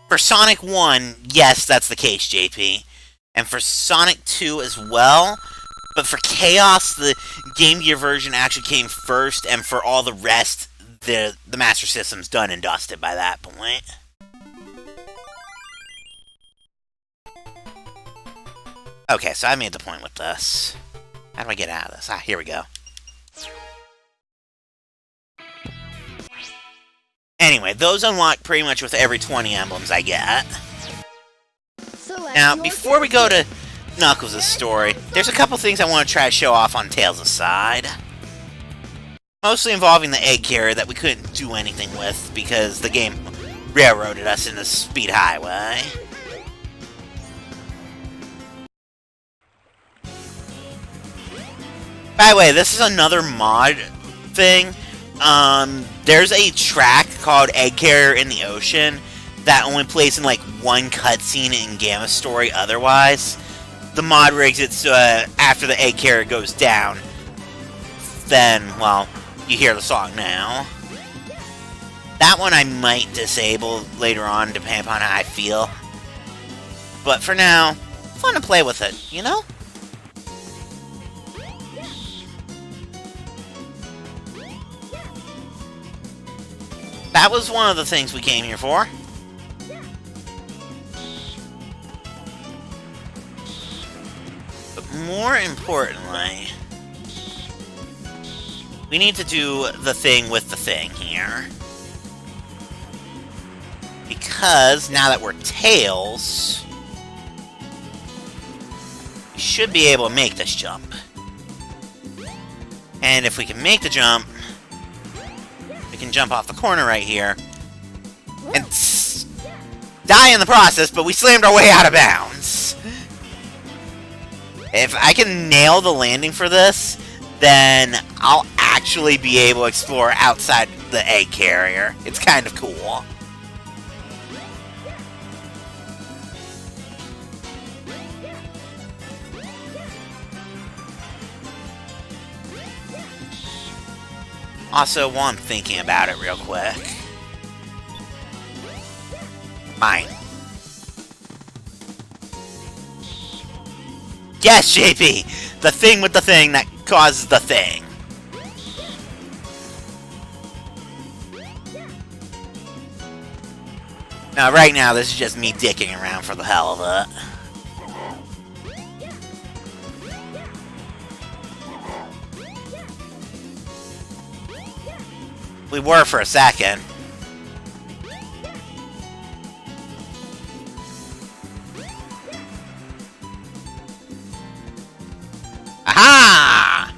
For Sonic 1, yes, that's the case, JP. And for Sonic 2 as well. But for Chaos, the Game Gear version actually came first, and for all the rest, the Master System's done and dusted by that point. Okay, so I made the point with this. How do I get out of this? Ah, here we go. Anyway, those unlock pretty much with every 20 emblems I get. Select Now, your before we go character. to Knuckles' story, there's a couple things I want to try to show off on Tails' side. Mostly involving the egg carrier that we couldn't do anything with because the game railroaded us in the speed highway. By the way, this is another mod thing. There's a track called Egg Carrier in the Ocean that only plays in like one cutscene in Gamma Story otherwise. The mod rigs it so after the egg carrier goes down, then, well, you hear the song now. That one I might disable later on, depending upon how I feel. But for now, fun to play with it, you know? That was one of the things we came here for. But more importantly, we need to do the thing with the thing here. Because now that we're Tails, we should be able to make this jump. And if we can make the jump, we can jump off the corner right here and die in the process, but we slammed our way out of bounds. If I can nail the landing for this, then I'll actually be able to explore outside the egg carrier. It's kind of cool. Also, while I'm thinking about it real quick. Mine. Yes, JP! The thing with the thing that causes the thing. Now, right now, this is just me dicking around for the hell of it. We were for a second. Aha!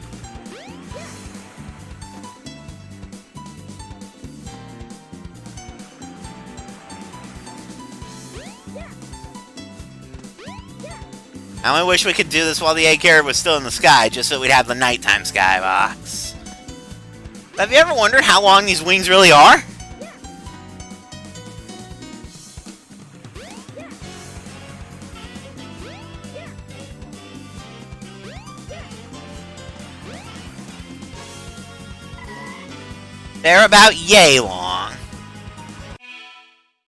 I only wish we could do this while the egg carrier was still in the sky, just so we'd have the nighttime skybox. Have you ever wondered how long these wings really are? They're about yay long.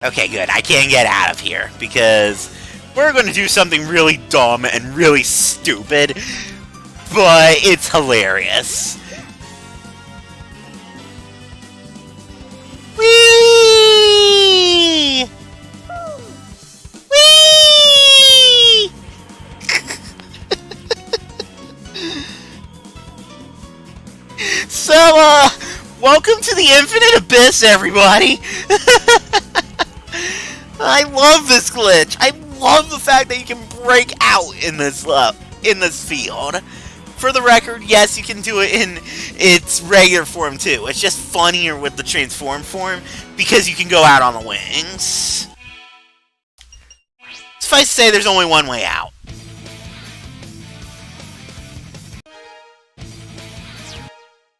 Okay, good. I can't get out of here because we're going to do something really dumb and really stupid, but it's hilarious. Whee! Whee! So, welcome to the Infinite Abyss, everybody! I love this glitch. I love the fact that you can break out in this field. For the record, yes, you can do it in its regular form too. It's just funnier with the transform form because you can go out on the wings. Suffice to say, there's only one way out.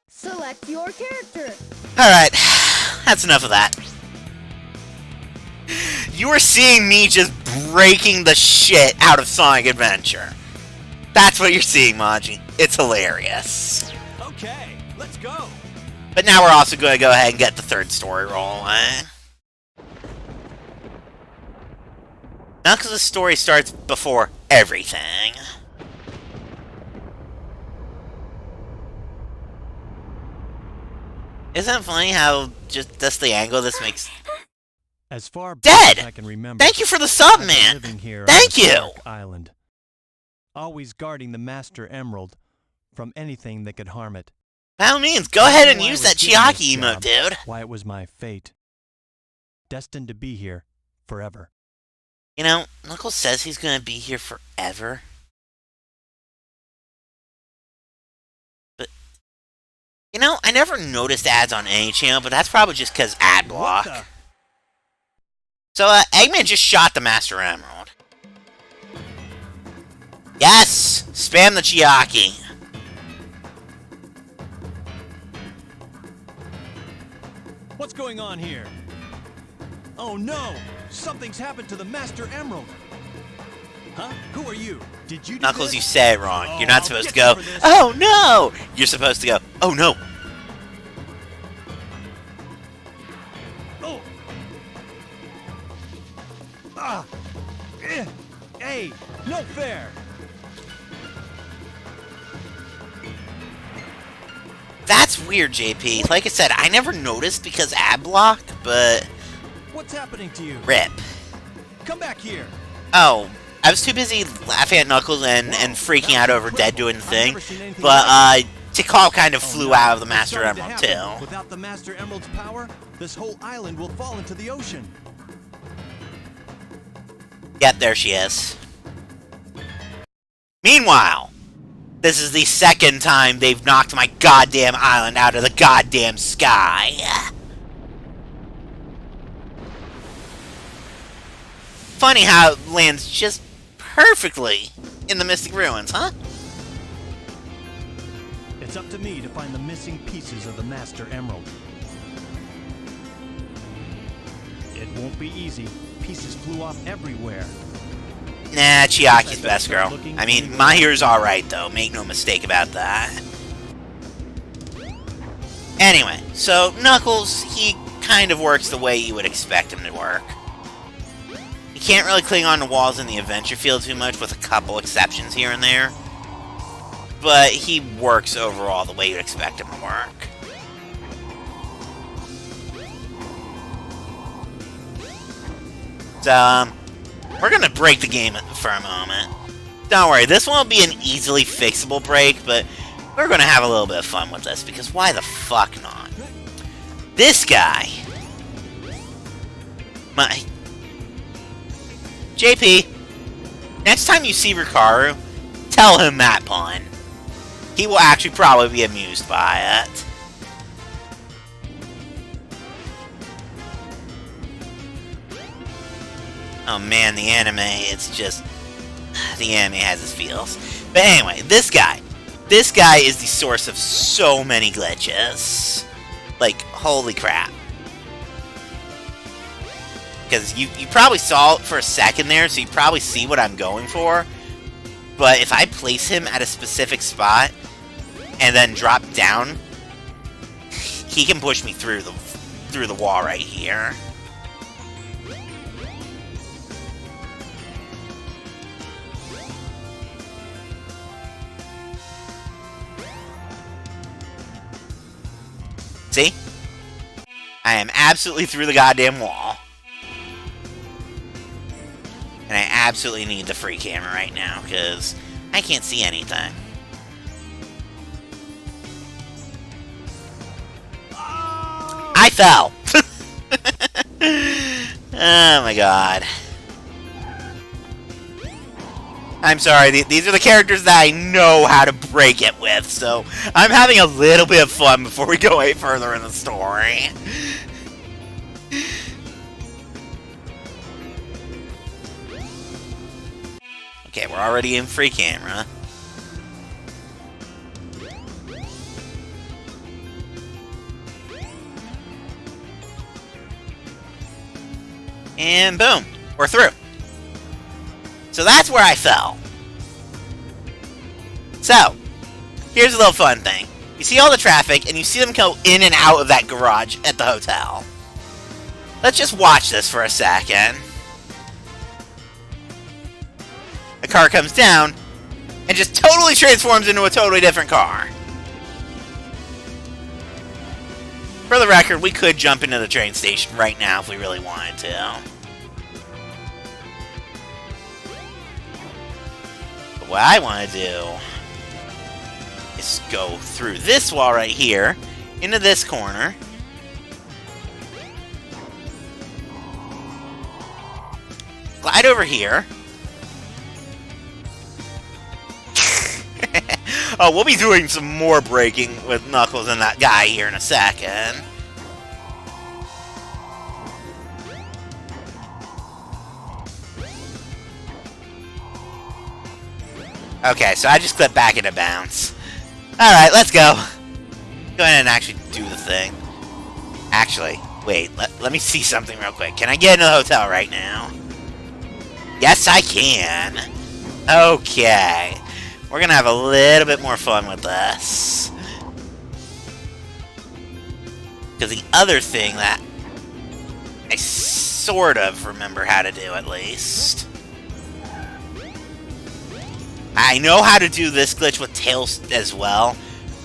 Select your character. Alright, that's enough of that. You are seeing me just breaking the shit out of Sonic Adventure. That's what you're seeing, Maji. It's hilarious. Okay, let's go. But now we're also going to go ahead and get the third story rolling. Knuckles' story starts before everything. Isn't it funny how just the angle this makes... As far Dead! back as I can remember, Thank you for the sub, I've been man! living here Thank on this you! dark island, always guarding the Master Emerald from anything that could harm it. By all means, go ahead and Why I use was that given Chiaki this emote, job, dude. Why it was my fate. destined to be here forever. You know, Knuckles says he's gonna be here forever. But, you know, I never noticed ads on any channel, but that's probably just because ad block. So, Eggman just shot the Master Emerald. Yes! Spam the Chiaki. What's going on here? Oh no! Something's happened to the Master Emerald! Huh? Who are you? Did you do Knuckles, this? you said it wrong. You're not I'll supposed to get go, you for this. oh no! You're supposed to go, oh no! Oh! Ah! Hey! No fair! That's weird, JP. Like I said, I never noticed because ad blocked, but... What's happening to you? Rip. Come back here! Oh, I was too busy laughing at Knuckles and freaking out over Dead doing the thing, but Tikal kind of flew out of the Master Emerald too. Without the Master Emerald's power, this whole island will fall into the ocean. Yep, there she is. Meanwhile, this is the second time they've knocked my goddamn island out of the goddamn sky. Funny how it lands just perfectly in the Mystic Ruins, huh? It's up to me to find the missing pieces of the Master Emerald. It won't be easy. Pieces flew off everywhere. Nah, Chiaki's best girl. I mean, Mahiru's alright though, make no mistake about that. Anyway, so Knuckles, he kind of works the way you would expect him to work. He can't really cling on to walls in the adventure field too much, with a couple exceptions here and there. But he works overall the way you'd expect him to work. So, we're gonna break the game for a moment. Don't worry, this won't be an easily fixable break, but we're gonna have a little bit of fun with this, because why the fuck not? This guy... JP, next time you see Rikaru, tell him that pun. He will actually probably be amused by it. Oh man, the anime, it's just... The anime has its feels. But anyway, this guy. This guy is the source of so many glitches. Like, holy crap. Because you probably saw it for a second there, so you probably see what I'm going for. But if I place him at a specific spot, and then drop down, he can push me through the wall right here. See? I am absolutely through the goddamn wall. And I absolutely need the free camera right now, because I can't see anything. I fell! Oh my god. I'm sorry, these are the characters that I know how to break it with, so I'm having a little bit of fun before we go any further in the story. Okay, we're already in free camera. And boom, we're through. So that's where I fell. So, here's a little fun thing. You see all the traffic, and you see them go in and out of that garage at the hotel. Let's just watch this for a second. A car comes down, and just totally transforms into a totally different car. For the record, we could jump into the train station right now if we really wanted to. But what I want to do is go through this wall right here, into this corner. glide over here. Oh, we'll be doing some more breaking with Knuckles and that guy here in a second. Okay, so I just clipped back into bounds. Alright, let's go. Go ahead and actually do the thing. Actually, wait, let me see something real quick. Can I get into the hotel right now? Yes, I can. Okay. We're gonna have a little bit more fun with this. Because the other thing that I sort of remember how to do, at least. I know how to do this glitch with Tails as well,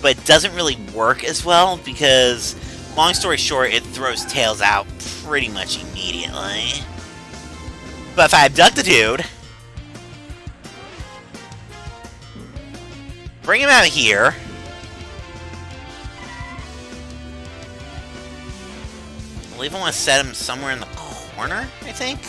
but it doesn't really work as well because, long story short, it throws Tails out pretty much immediately. But if I abduct the dude, bring him out here, I believe I want to set him somewhere in the corner, I think.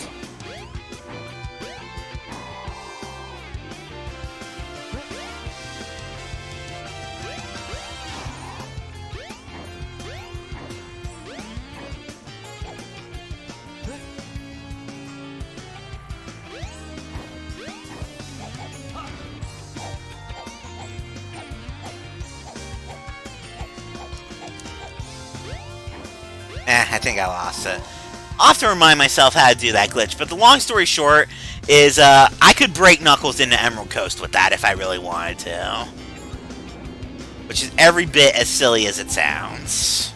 I think I lost it. I'll have to remind myself how to do that glitch, but the long story short is I could break Knuckles into Emerald Coast with that if I really wanted to. Which is every bit as silly as it sounds.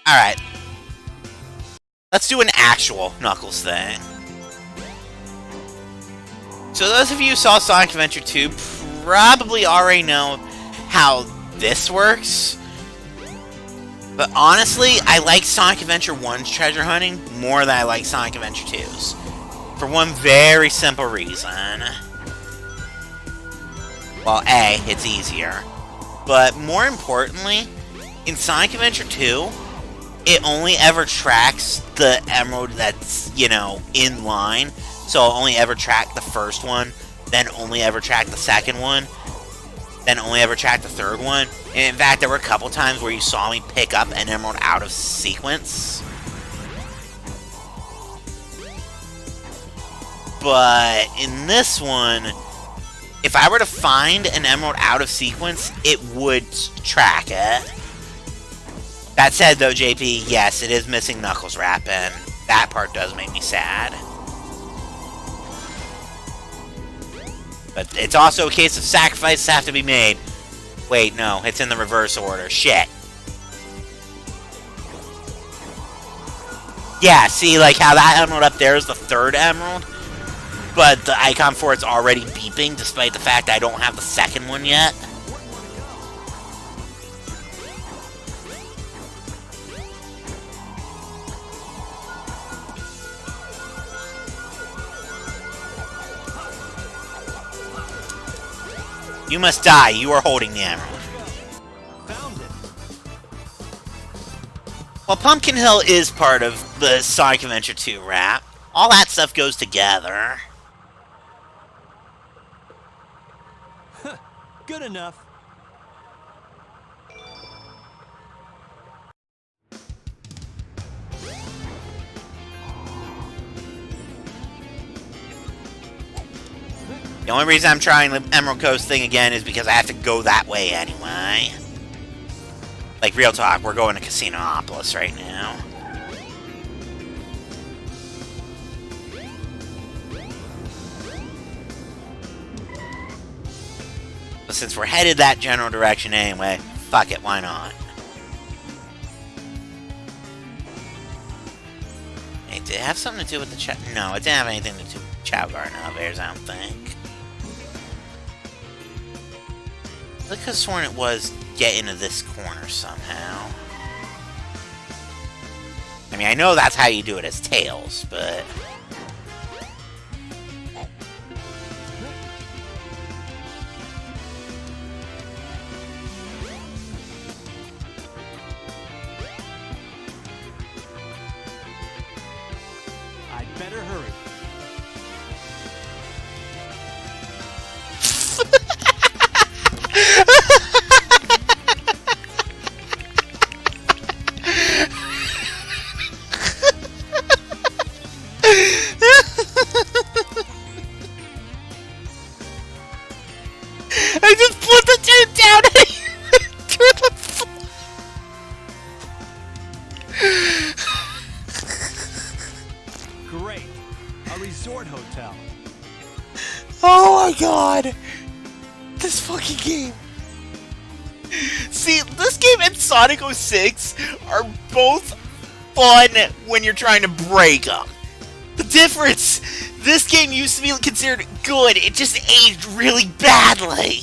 Alright. Let's do an actual Knuckles thing. So those of you who saw Sonic Adventure 2 probably already know how this works. But honestly, I like Sonic Adventure 1's treasure hunting more than I like Sonic Adventure 2's. For one very simple reason. Well, A, it's easier. But more importantly, in Sonic Adventure 2, it only ever tracks the emerald that's, you know, in line. So I'll only ever track the first one, then only ever track the second one, then only ever track the third one. And in fact, there were a couple times where you saw me pick up an emerald out of sequence. But in this one, if I were to find an emerald out of sequence, it would track it. That said, though, JP, yes, it is missing Knuckles Wrap, and that part does make me sad. But it's also a case of sacrifices have to be made. Wait, no, it's in the reverse order. Shit. Yeah, see, like how that emerald up there is the third emerald, but the icon for it's already beeping, despite the fact I don't have the second one yet. You must die. You are holding the emerald. Found it. Well, Pumpkin Hill is part of the Sonic Adventure 2 wrap. All that stuff goes together. Good enough. The only reason I'm trying the Emerald Coast thing again is because I have to go that way anyway. Like, real talk, we're going to Casinopolis right now. But since we're headed that general direction anyway, fuck it, why not? Hey, did it have something to do with the No, it didn't have anything to do with Chow Garden elevators, I don't think. I could have sworn it was get into this corner somehow. I mean, I know that's how you do it as Tails, but... better hurry. I just put the dude down and threw the Great. A resort hotel. Oh my god. This fucking game. See, this game and Sonic 06 are both fun when you're trying to break them. The difference, this game used to be considered good, it just aged really badly.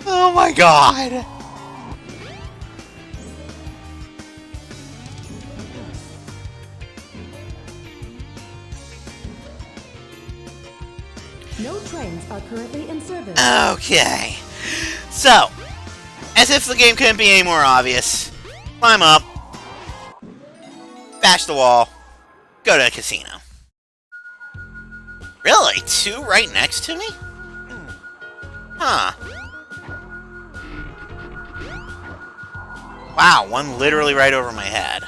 Oh my god. No trains are currently in service. Okay. So, as if the game couldn't be any more obvious, climb up, bash the wall, go to a casino. Really? 2 right next to me? Huh. Wow, 1 literally right over my head.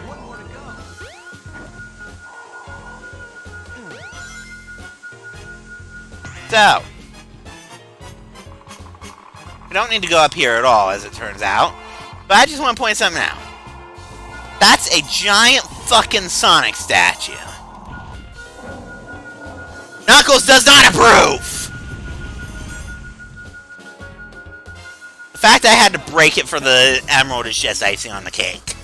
One more to go. So, I don't need to go up here at all, as it turns out. But I just want to point something out. That's a giant fucking Sonic statue. Knuckles does not approve! The fact that I had to break it for the emerald is just icing on the cake.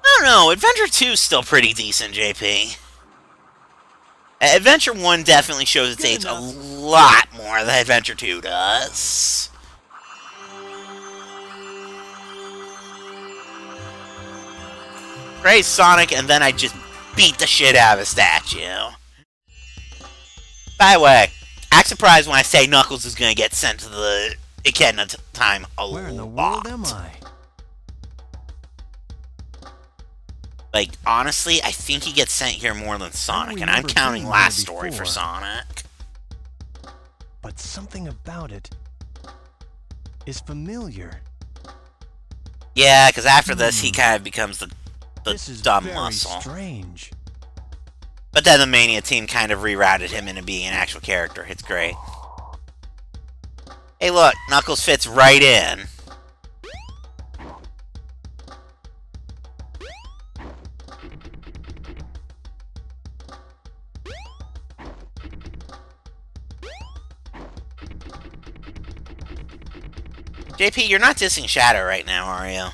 I don't know, Adventure 2 is still pretty decent, JP. Adventure 1 definitely shows its age a lot more than Adventure 2 does. Praise Sonic, and then I just beat the shit out of a statue. By the way, act surprised when I say Knuckles is gonna get sent to the Echidna time a lot. Where in the world am I? Like, honestly, I think he gets sent here more than Sonic, and I'm counting last story for Sonic. But something about it is familiar. Yeah, because after this, he kind of becomes the dumb very muscle. Strange. But then the Mania team kind of rerouted him into being an actual character. It's great. Hey, look, Knuckles fits right in. JP, you're not dissing Shadow right now, are you?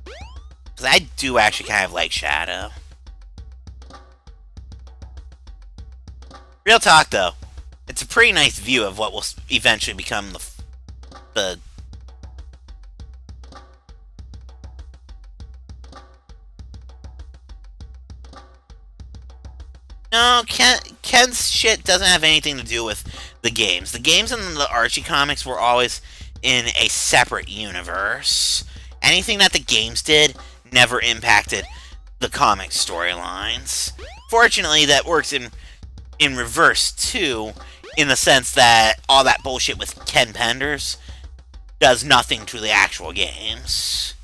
Because I do actually kind of like Shadow. Real talk, though. It's a pretty nice view of what will eventually become the... No, Ken's shit doesn't have anything to do with the games. The games and the Archie comics were always in a separate universe. Anything that the games did never impacted the comic storylines. Fortunately, that works in reverse, too, in the sense that all that bullshit with Ken Penders does nothing to the actual games.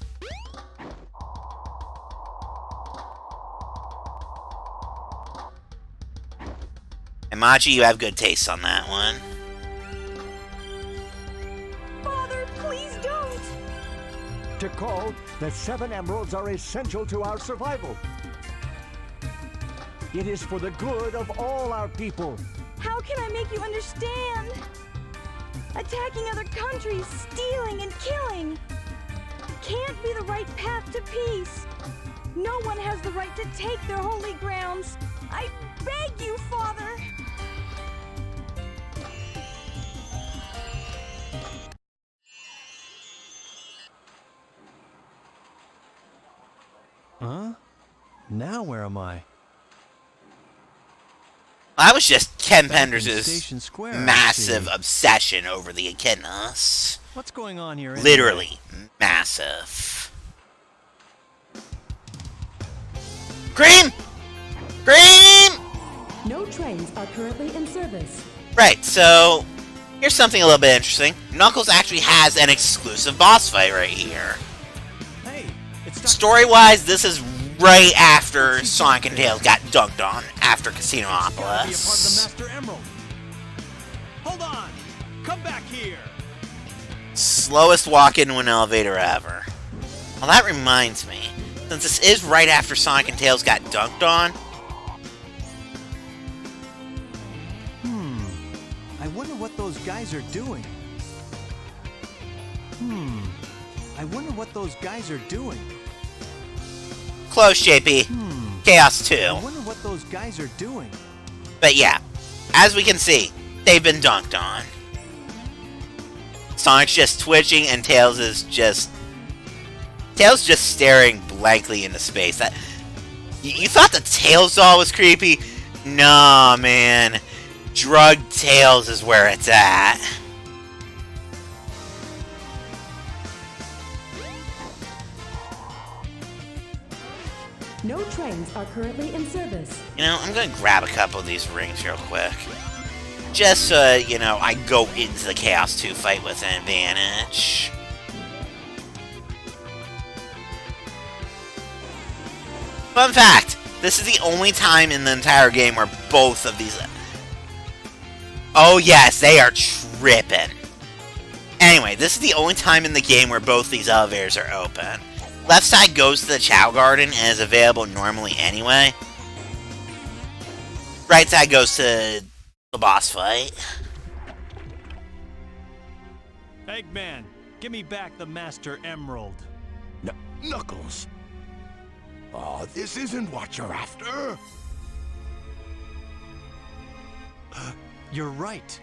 And Machi, you have good taste on that one. Father, please don't! Tikal, the 7 emeralds are essential to our survival. It is for the good of all our people. How can I make you understand? Attacking other countries, stealing and killing can't be the right path to peace. No one has the right to take their holy grounds. I beg you, Father! Huh? Now where am I? That was just Ken Back in Penders' Station Square, I massive see. obsession over the echidnas. What's going on here? Anyway? Literally massive. Cream! Cream! No trains are currently in service. Right, so here's something a little bit interesting. Knuckles actually has an exclusive boss fight right here. Hey, it's Dr. Story-wise, this is right after Sonic and Tails got dunked on after Gotta be a part of the Casinopolis. Master Emerald. Hold on! Come back here! Slowest walk into an elevator ever. Well, that reminds me, since this is right after Sonic and Tails got dunked on, I wonder what those guys are doing. I wonder what those guys are doing. close, JP. Chaos 2. I wonder what those guys are doing. But yeah, as we can see, they've been dunked on. Sonic's just twitching and Tails is just... Tails just staring blankly into space. That you thought the Tails doll was creepy? Nah, man. Drugged Tails is where it's at. No trains are currently in service. You know, I'm gonna grab a couple of these rings real quick. Just so, you know, I go into the Chaos 2 fight with an advantage. Fun fact, this is the only time in the entire game where both of these... Oh yes, they are tripping. Anyway, this is the only time in the game where both these elevators are open. Left side goes to the Chow Garden and is available normally anyway. Right side goes to the boss fight. Eggman, give me back the Master Emerald. Knuckles. Oh, this isn't what you're after. You're right.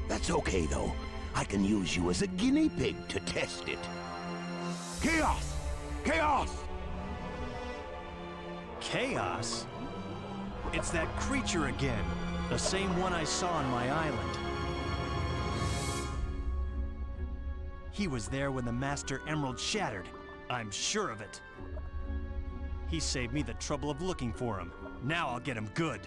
That's okay, though. I can use you as a guinea pig to test it. Chaos! Chaos! Chaos? It's that creature again. The same one I saw on my island. He was there when the Master Emerald shattered. I'm sure of it. He saved me the trouble of looking for him. Now I'll get him good.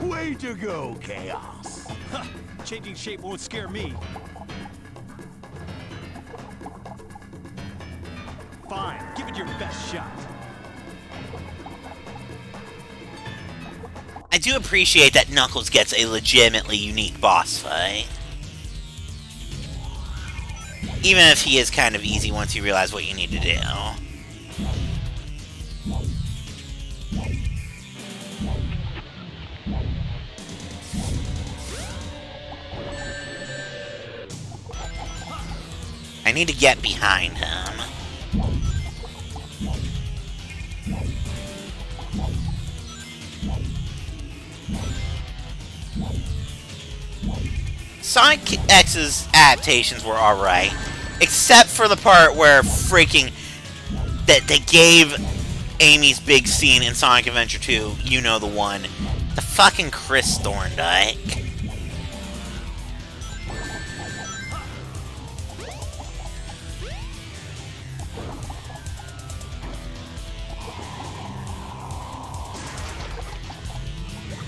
Way to go, Chaos! Ha! Changing shape won't scare me. Fine, give it your best shot. I do appreciate that Knuckles gets a legitimately unique boss fight. Even if he is kind of easy once you realize what you need to do. I need to get behind him. Sonic X's adaptations were alright, except for the part where freaking that they gave Amy's big scene in Sonic Adventure 2, you know the one, the fucking Chris Thorndike.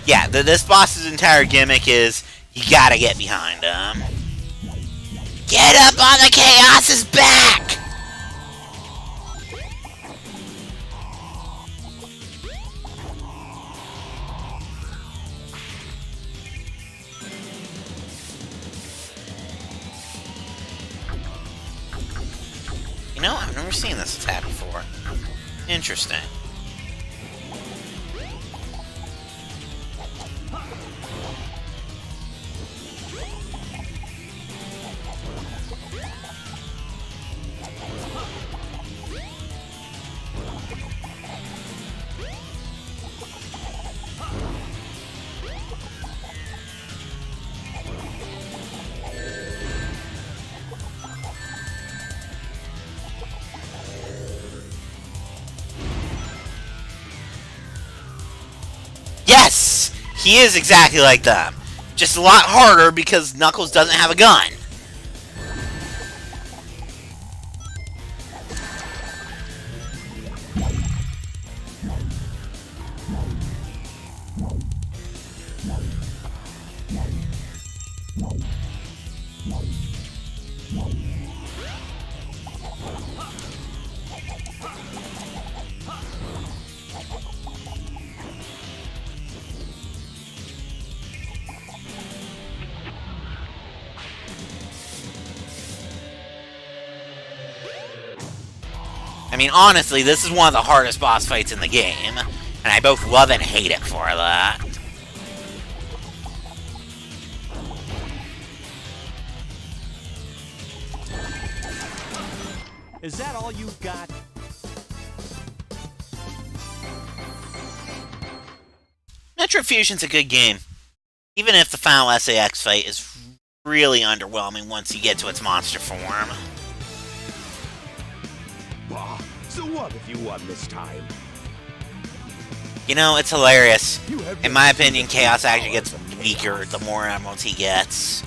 Yeah, this boss's entire gimmick is you gotta get behind him. Get up on the Chaos's back! You know, I've never seen this attack before. Interesting. He is exactly like them. Just a lot harder because Knuckles doesn't have a gun. I mean, honestly, this is one of the hardest boss fights in the game, and I both love and hate it for that. Is that all you got? Metro Fusion's a good game, even if the final SAX fight is really underwhelming once you get to its monster form. Bah, so what if you won this time? You know, it's hilarious. In my opinion, Chaos actually gets weaker the more emeralds he gets.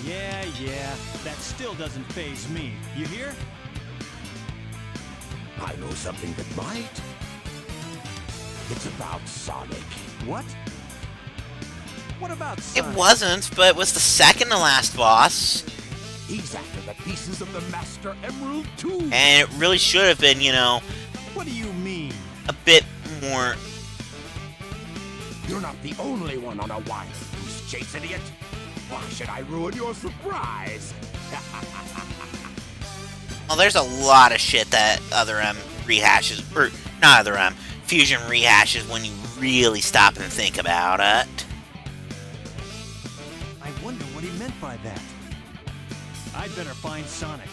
Yeah, that still doesn't faze me. You hear? I know something that might. It's about Sonic. What? What about It Sonic? wasn't, but it was the second to last boss. He's after the pieces of the Master Emerald too. And it really should have been, you know, What do you mean? a bit more... You're not the only one on a wild goose chase, idiot. Why should I ruin your surprise? Well, there's a lot of shit that other rehashes, or not other Fusion rehashes when you really stop and think about it. I wonder what he meant by that. I'd better find Sonic.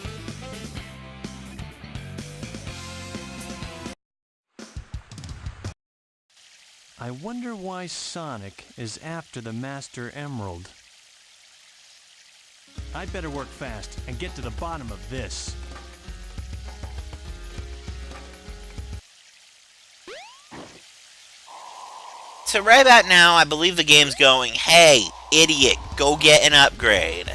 I wonder why Sonic is after the Master Emerald. I'd better work fast and get to the bottom of this. So right about now, I believe the game's going, hey, idiot, go get an upgrade.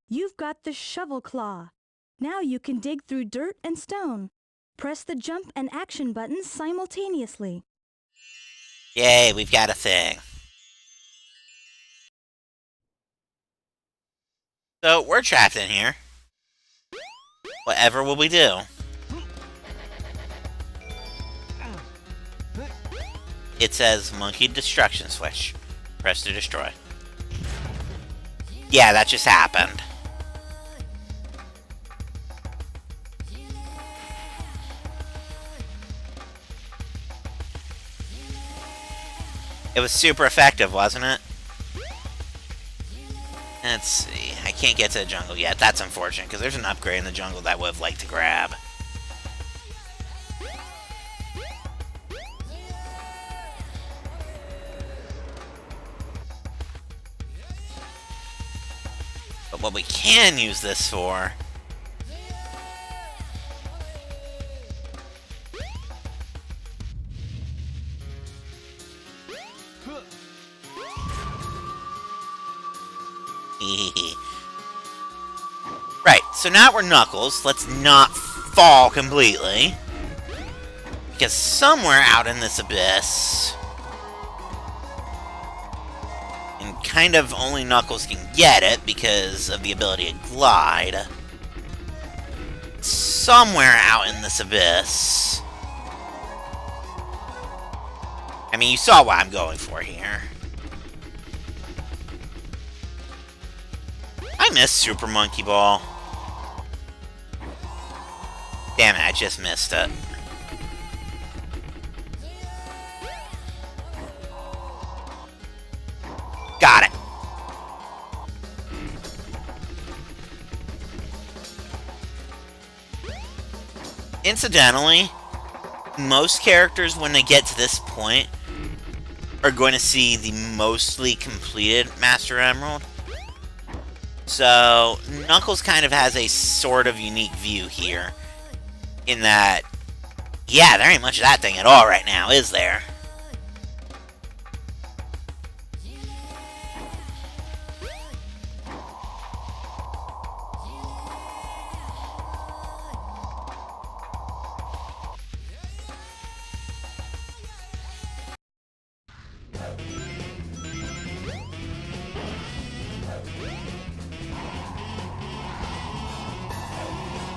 You've got the shovel claw. Now you can dig through dirt and stone. Press the jump and action buttons simultaneously. Yay, we've got a thing. So, we're trapped in here. Whatever will we do? It says monkey destruction switch. Press to destroy. Yeah, that just happened. It was super effective, wasn't it? Let's see. I can't get to the jungle yet. That's unfortunate, because there's an upgrade in the jungle that I would have liked to grab. But what we can use this for... Right, so now we're Knuckles. Let's not fall completely. Because somewhere out in this abyss... and kind of only Knuckles can get it because of the ability to glide. Somewhere out in this abyss... I mean, you saw what I'm going for here. I miss Super Monkey Ball. Damn it, I just missed it. Got it. Incidentally, most characters, when they get to this point, are going to see the mostly completed Master Emerald. So, Knuckles kind of has a sort of unique view here. In that, yeah, there ain't much of that thing at all right now, is there?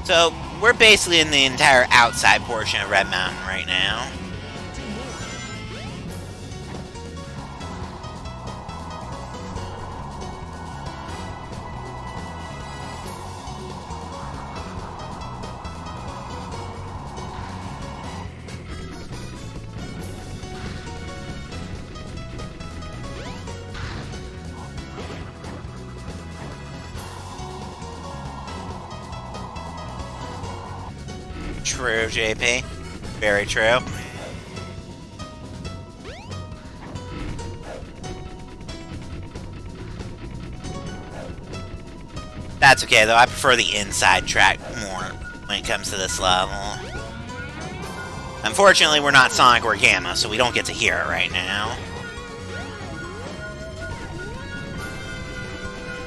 So, we're basically in the entire outside portion of Red Mountain right now. True, JP. Very true. That's okay, though. I prefer the inside track more when it comes to this level. Unfortunately, we're not Sonic or Gamma, so we don't get to hear it right now.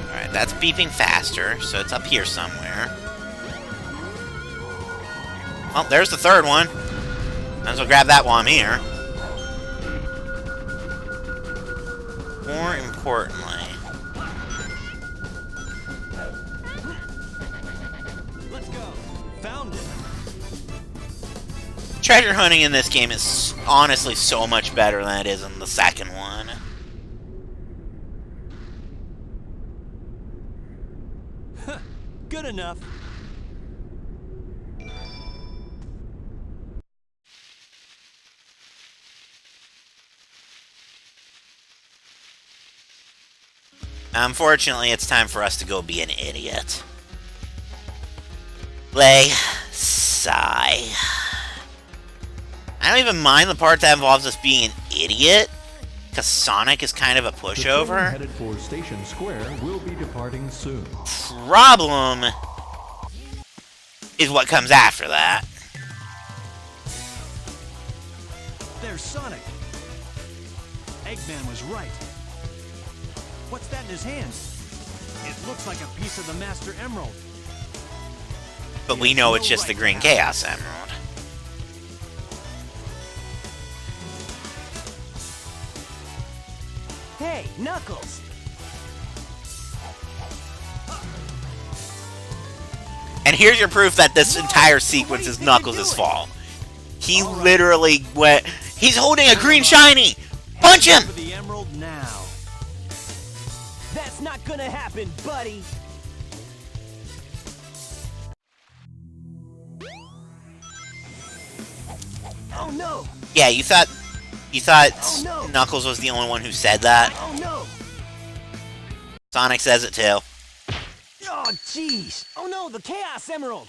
Alright, that's beeping faster, so it's up here somewhere. Well, there's the third one. Might as well grab that while I'm here. More importantly... Let's go. Found it. Treasure hunting in this game is honestly so much better than it is in the second one. Good enough. Unfortunately, it's time for us to go be an idiot. Lay, sigh. I don't even mind the part that involves us being an idiot, because Sonic is kind of a pushover. The train headed for Station Square will be departing soon. Problem is what comes after that. There's Sonic. Eggman was right. What's that in his hand? It looks like a piece of the Master Emerald. But we know it's just the Green Chaos Emerald. Hey, Knuckles! And here's your proof that this entire sequence is Knuckles' fault. He literally went... He's holding a green shiny! Punch him! For the emerald now. That's not gonna happen, buddy! Oh no! Yeah, you thought Knuckles was the only one who said that? Oh no! Sonic says it too. Oh jeez! Oh no, the Chaos Emerald!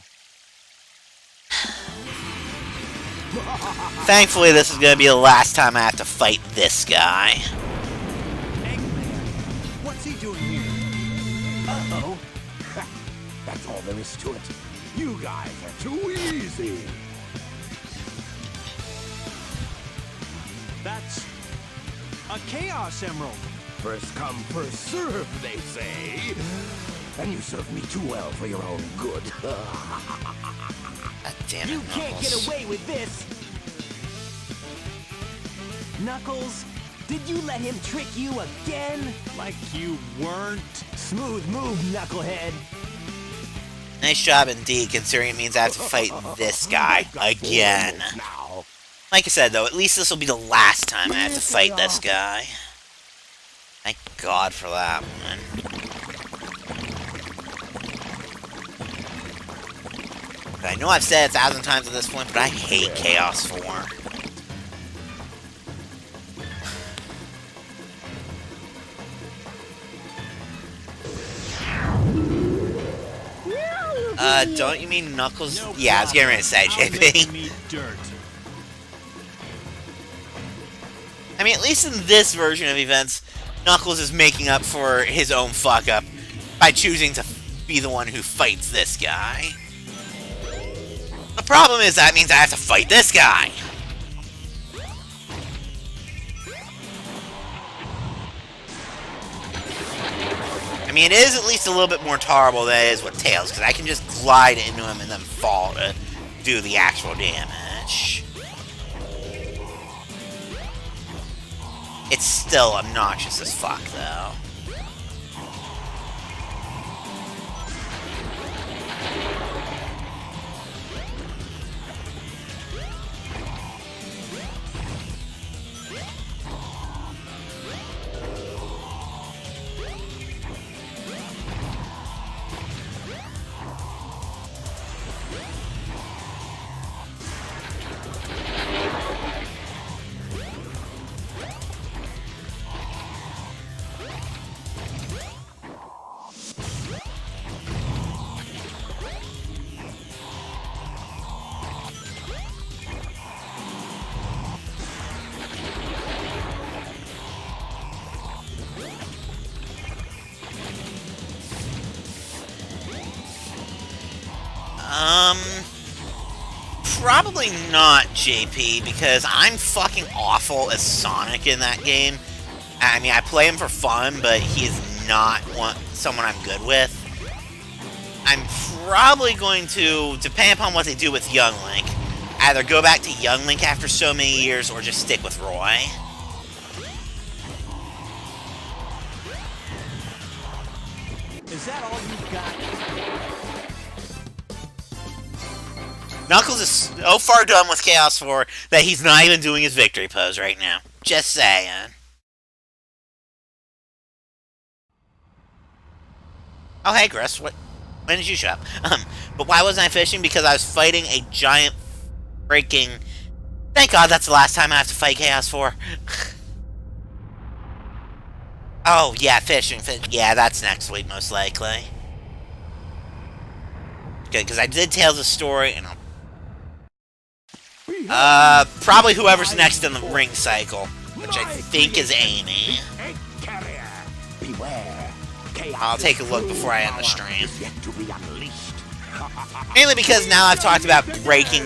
Thankfully, this is gonna be the last time I have to fight this guy. Eggman, what's he doing here? Uh-oh. That's all there is to it. You guys are too easy. That's a Chaos Emerald. First come, first serve, they say. And you serve me too well for your own good. God damn it, You can't Knuckles. get away with this! Knuckles, did you let him trick you again? Like you weren't. Smooth move, knucklehead. Nice job indeed, considering it means I have to fight this guy again. Now. Like I said, though, at least this will be the last time I have to fight this guy. Thank God for that one. I know I've said it 1,000 times at this point, but I hate Chaos 4. Don't you mean Knuckles? No Yeah, I was getting ready to say, I'll make JP. him eat dirt. I mean, at least in this version of events, Knuckles is making up for his own fuck-up by choosing to be the one who fights this guy. The problem is that means I have to fight this guy. I mean, it is at least a little bit more tolerable than it is with Tails, because I can just glide into him and then fall to do the actual damage. It's still obnoxious as fuck, though. Probably not, JP, because I'm fucking awful as Sonic in that game. I mean, I play him for fun, but he's not someone I'm good with. I'm probably going to, depending upon what they do with Young Link, either go back to Young Link after so many years, or just stick with Roy. Is that all you've got? Knuckles is so far done with Chaos 4 that he's not even doing his victory pose right now. Just saying. Oh, hey, Chris. When did you show up? But why wasn't I fishing? Because I was fighting a giant freaking... Thank God that's the last time I have to fight Chaos 4. Oh, yeah, fishing. Yeah, that's next week, most likely. Good, because I did Tales' story, and probably whoever's next in the ring cycle, which I think is Amy. I'll take a look before I end the stream. Mainly because now I've talked about breaking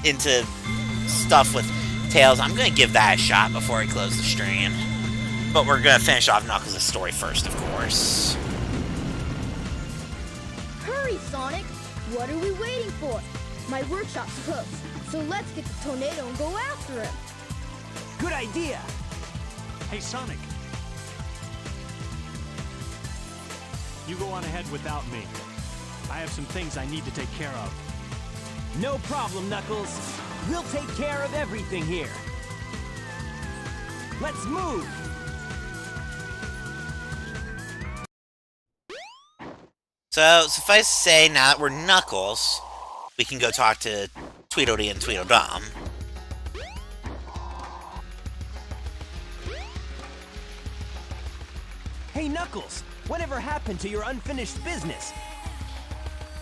into stuff with Tails, I'm going to give that a shot before I close the stream. But we're going to finish off Knuckles' story first, of course. Hurry, Sonic! What are we waiting for? My workshop's closed, so let's get the tornado and go after him. Good idea. Hey, Sonic. You go on ahead without me. I have some things I need to take care of. No problem, Knuckles. We'll take care of everything here. Let's move. So, suffice to say, now that we're Knuckles, we can go talk to Tweedledee and Tweedledum. Hey, Knuckles, whatever happened to your unfinished business?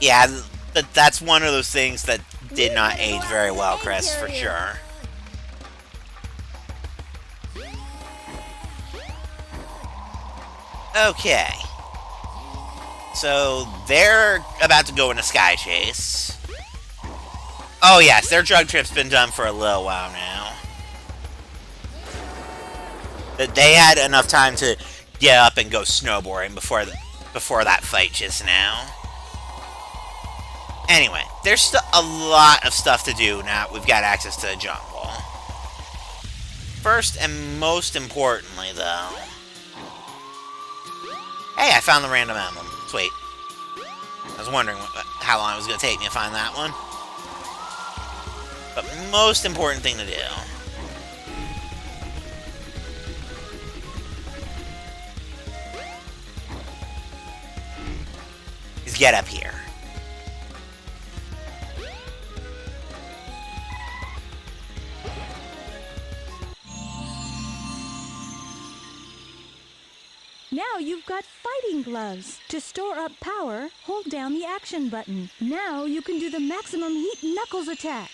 Yeah, that's one of those things that did not age very well, Chris, for sure. Okay. So, they're about to go in a sky chase. Oh yes, their drug trip's been done for a little while now. But they had enough time to get up and go snowboarding before that fight just now. Anyway, there's still a lot of stuff to do now we've got access to the jungle. First and most importantly, though... Hey, I found the random emblem. Sweet. I was wondering how long it was going to take me to find that one. But most important thing to do... is get up here. Now you've got fighting gloves. To store up power, hold down the action button. Now you can do the maximum heat Knuckles attack.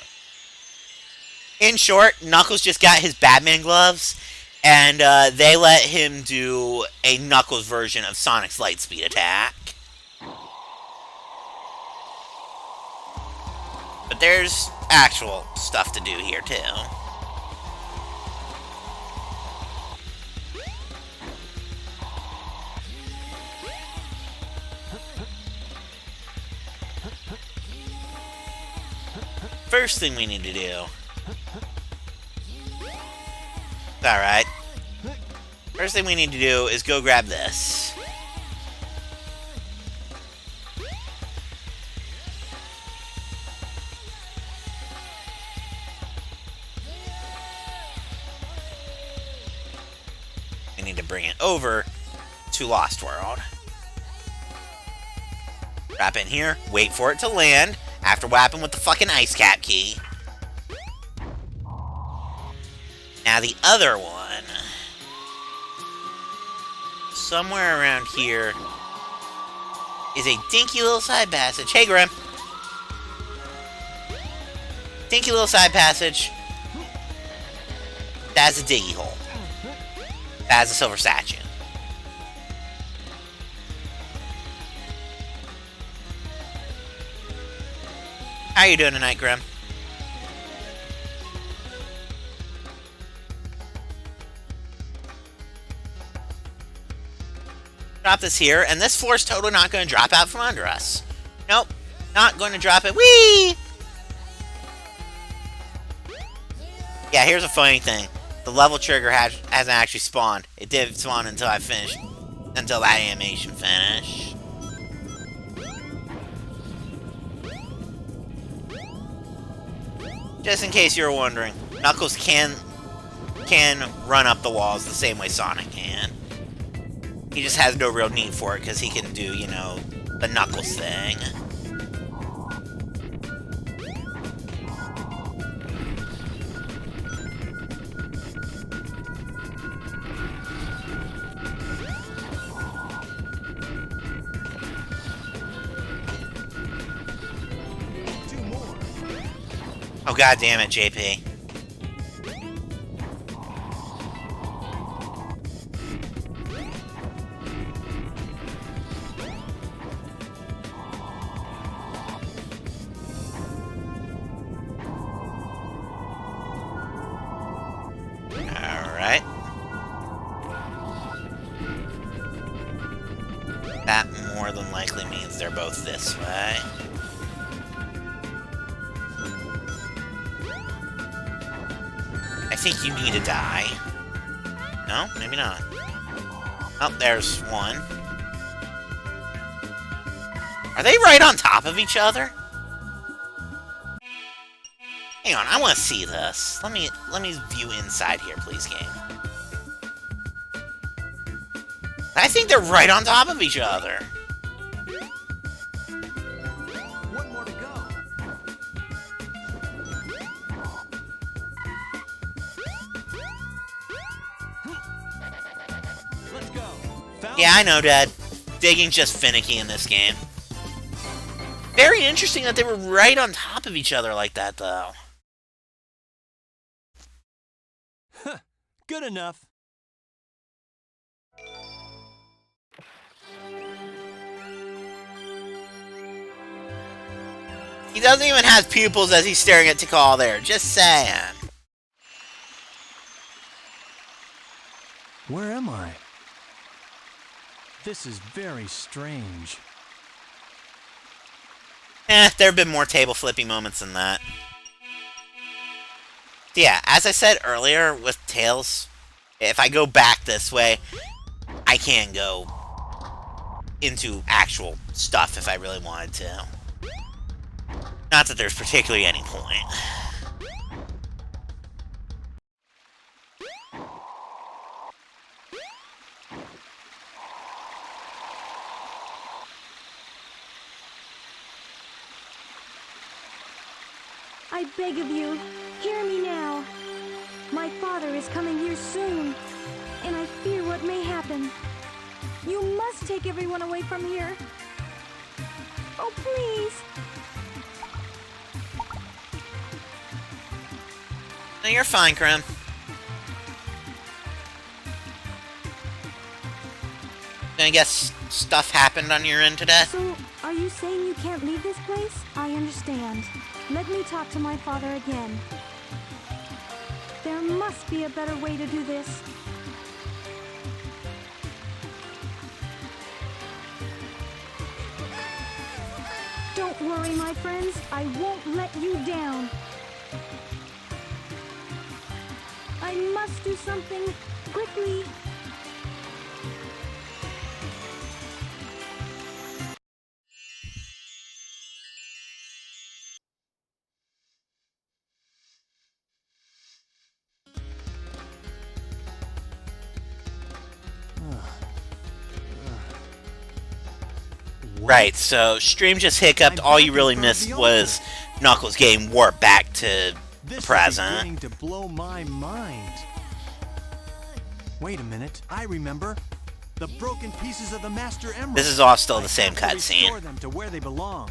In short, Knuckles just got his Batman gloves, and they let him do a Knuckles version of Sonic's Lightspeed attack. But there's actual stuff to do here, too. First thing we need to do... Alright. First thing we need to do is go grab this. We need to bring it over to Lost World. Wrap in here, wait for it to land, after whapping with the fucking ice cap key. Now the other one, somewhere around here, is a dinky little side passage. Hey, Grim. Dinky little side passage. That's a diggy hole. That's a silver statue. How you doing tonight, Grim? Drop this here, and this floor's totally not going to drop out from under us. Nope, not going to drop it. Whee! Yeah, here's a funny thing. The level trigger hasn't actually spawned. It did spawn until I finished, until that animation finished. Just in case you were wondering, Knuckles can run up the walls the same way Sonic can. He just has no real need for it because he can do, you know, the Knuckles thing. Oh, god damn it, JP. Alright. That more than likely means they're both this way. I think you need to die. No? Maybe not. Oh, there's one. Are they right on top of each other? Hang on, I want to see this. Let me view inside here, please, game. I think they're right on top of each other. One more to go. Let's go. Found Yeah, I know, Dad. Digging's just finicky in this game. Very interesting that they were right on top of each other like that, though. Huh. Good enough. He doesn't even have pupils as he's staring at Tikal there. Just saying. Where am I? This is very strange. There have been more table flipping moments than that. Yeah, as I said earlier with Tails, if I go back this way, I can go into actual stuff if I really wanted to. Not that there's particularly any point. I beg of you, hear me now. My father is coming here soon, and I fear what may happen. You must take everyone away from here. Oh, please. No, you're fine, Krim. I guess stuff happened on your end today? So, are you saying you can't leave this place? I understand. Let me talk to my father again. There must be a better way to do this. Don't worry, my friends. I won't let you down. I must do something quickly. Right, so stream just hiccuped. All you really missed was Knuckles getting warped back to the present. This is beginning to blow my mind. Wait a minute, I remember. The broken pieces of the Master Emerald. This is all still the same cutscene. Restore them to where they belong.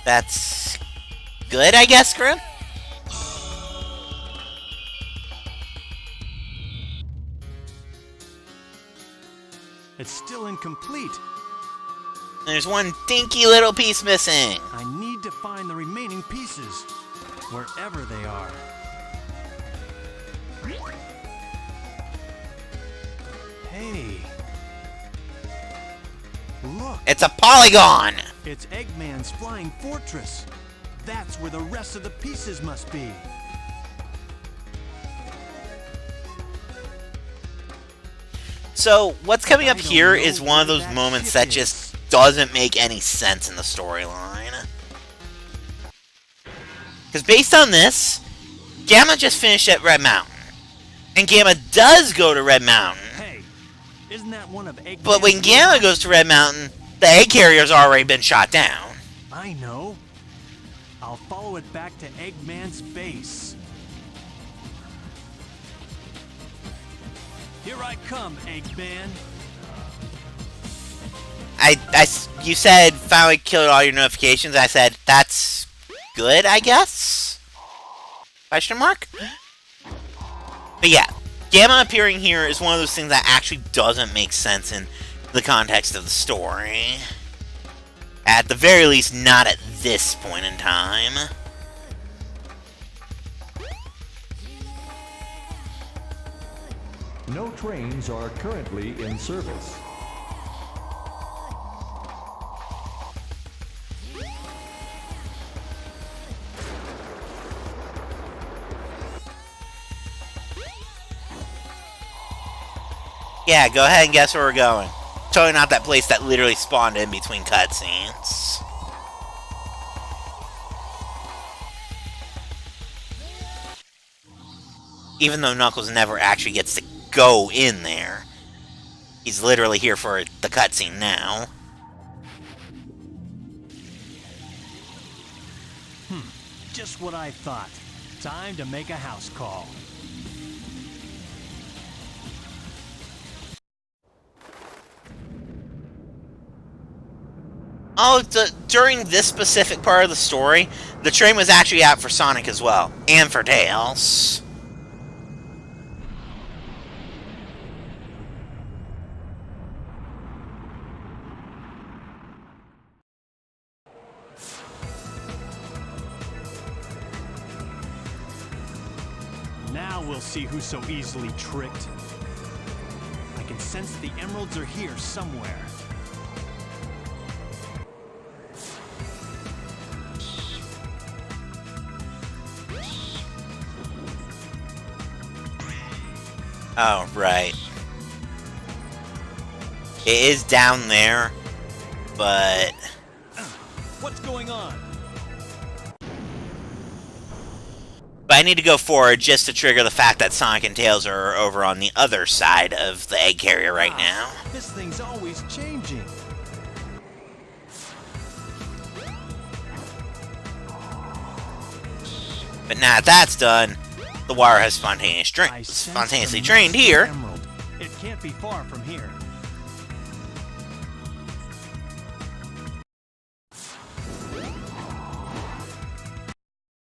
That's good, I guess, Grim? It's still incomplete. There's one dinky little piece missing. I need to find the remaining pieces, wherever they are. Hey. Look. It's a polygon! It's Eggman's flying fortress. That's where the rest of the pieces must be. So, what's coming up here is one of those moments that just doesn't make any sense in the storyline. Because based on this, Gamma just finished at Red Mountain. And Gamma does go to Red Mountain. Hey, isn't that one of Eggman's... But when Gamma goes to Red Mountain, the egg carrier's already been shot down. I know. I'll follow it back to Eggman's base. Here I come, Eggman. You said finally killed all your notifications. I said, that's good, I guess? Question mark? But yeah, Gamma appearing here is one of those things that actually doesn't make sense in the context of the story. At the very least, not at this point in time. No trains are currently in service. Yeah, go ahead and guess where we're going. Totally not that place that literally spawned in between cutscenes. Even though Knuckles never actually gets to go in there. He's literally here for the cutscene now. Just what I thought. Time to make a house call. Oh, during this specific part of the story, the train was actually out for Sonic as well. And for Tails. Now we'll see who's so easily tricked. I can sense the emeralds are here somewhere. Oh, right. It is down there, but... What's going on? But I need to go forward just to trigger the fact that Sonic and Tails are over on the other side of the egg carrier right now. This thing's always changing. But now that that's done, the water has I sense spontaneously the drained Master here. Emerald. It can't be far from here.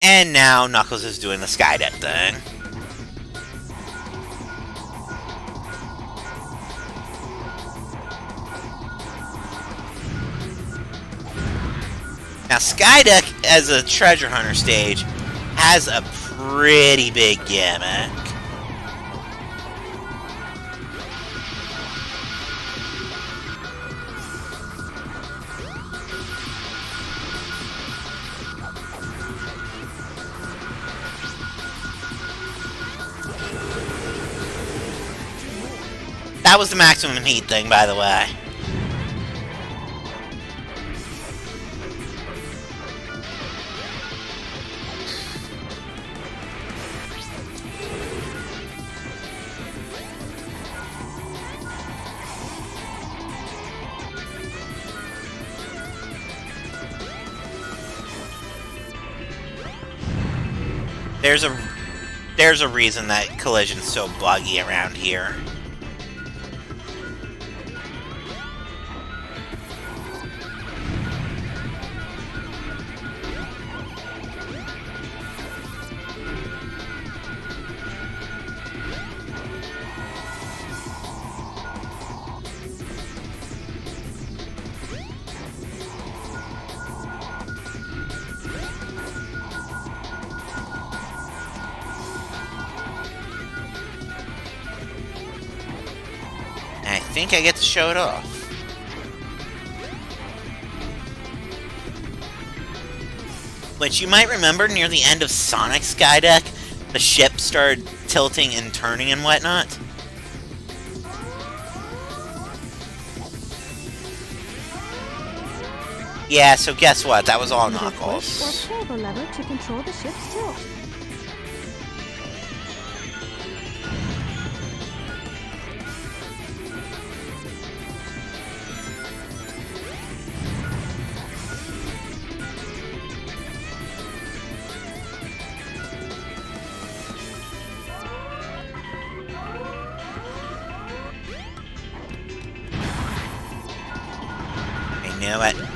And now Knuckles is doing the Skydeck thing. Now Skydeck, as a treasure hunter stage, has a pretty big gimmick. That was the maximum heat thing, by the way. There's a reason that Collision's so buggy around here. I think I get to show it off. Which you might remember near the end of Sonic Skydeck, the ship started tilting and turning and whatnot. Yeah, so guess what? That was all Either Knuckles. push or pull the lever to control the ship's tilt. I knew it.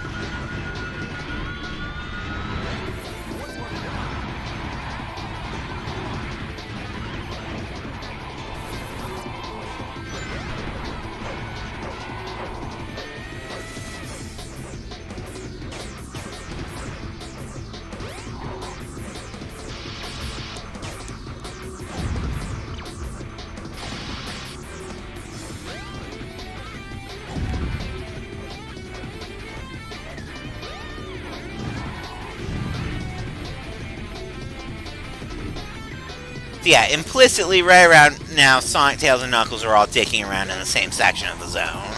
Yeah, implicitly, right around now, Sonic, Tails, and Knuckles are all dicking around in the same section of the zone.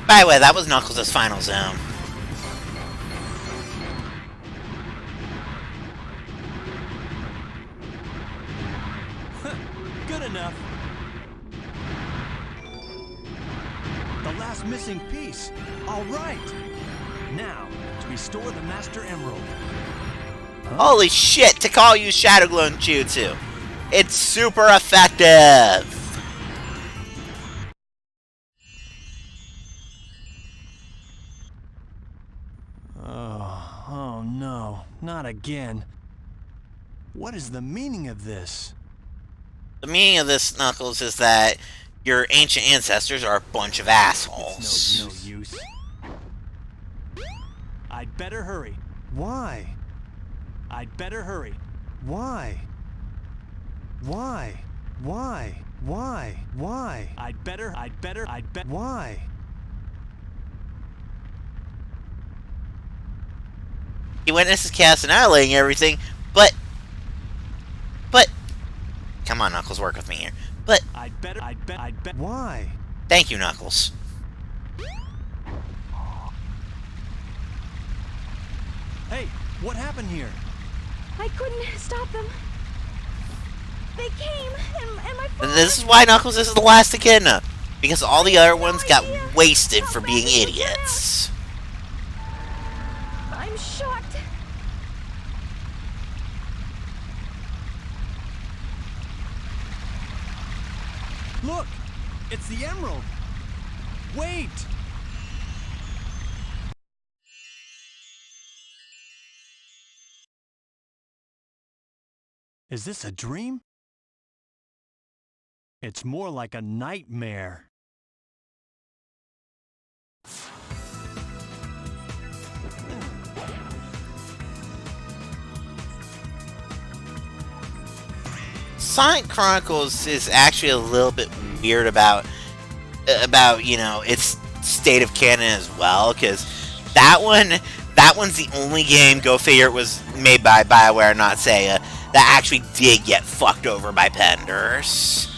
By the way, that was Knuckles' final zone. Good enough. The last missing piece. All right. Now, to restore the Master Emerald. Holy shit, Tikal used Shadow Clone Jutsu. It's super effective. Oh no, not again. What is the meaning of this? The meaning of this, Knuckles, is that your ancient ancestors are a bunch of assholes. It's no use. I'd better hurry. Why? I'd better hurry. Why? Why? Why? Why? I'd better. Why? He witnesses chaos annihilating everything, but Come on, Knuckles, work with me here. But I'd bet. Why? thank you, Knuckles. Hey, what happened here? I couldn't stop them. They came, and my And father... this is why Knuckles is the last Echidna. Because all the other ones got wasted for being idiots. I'm shocked. Look! It's the Emerald! Wait! Is this a dream? It's more like a nightmare. Sonic Chronicles is actually a little bit weird about you know, its state of canon as well, because that one's the only game, go figure, it was made by BioWare, not Sega, that actually did get fucked over by Penders.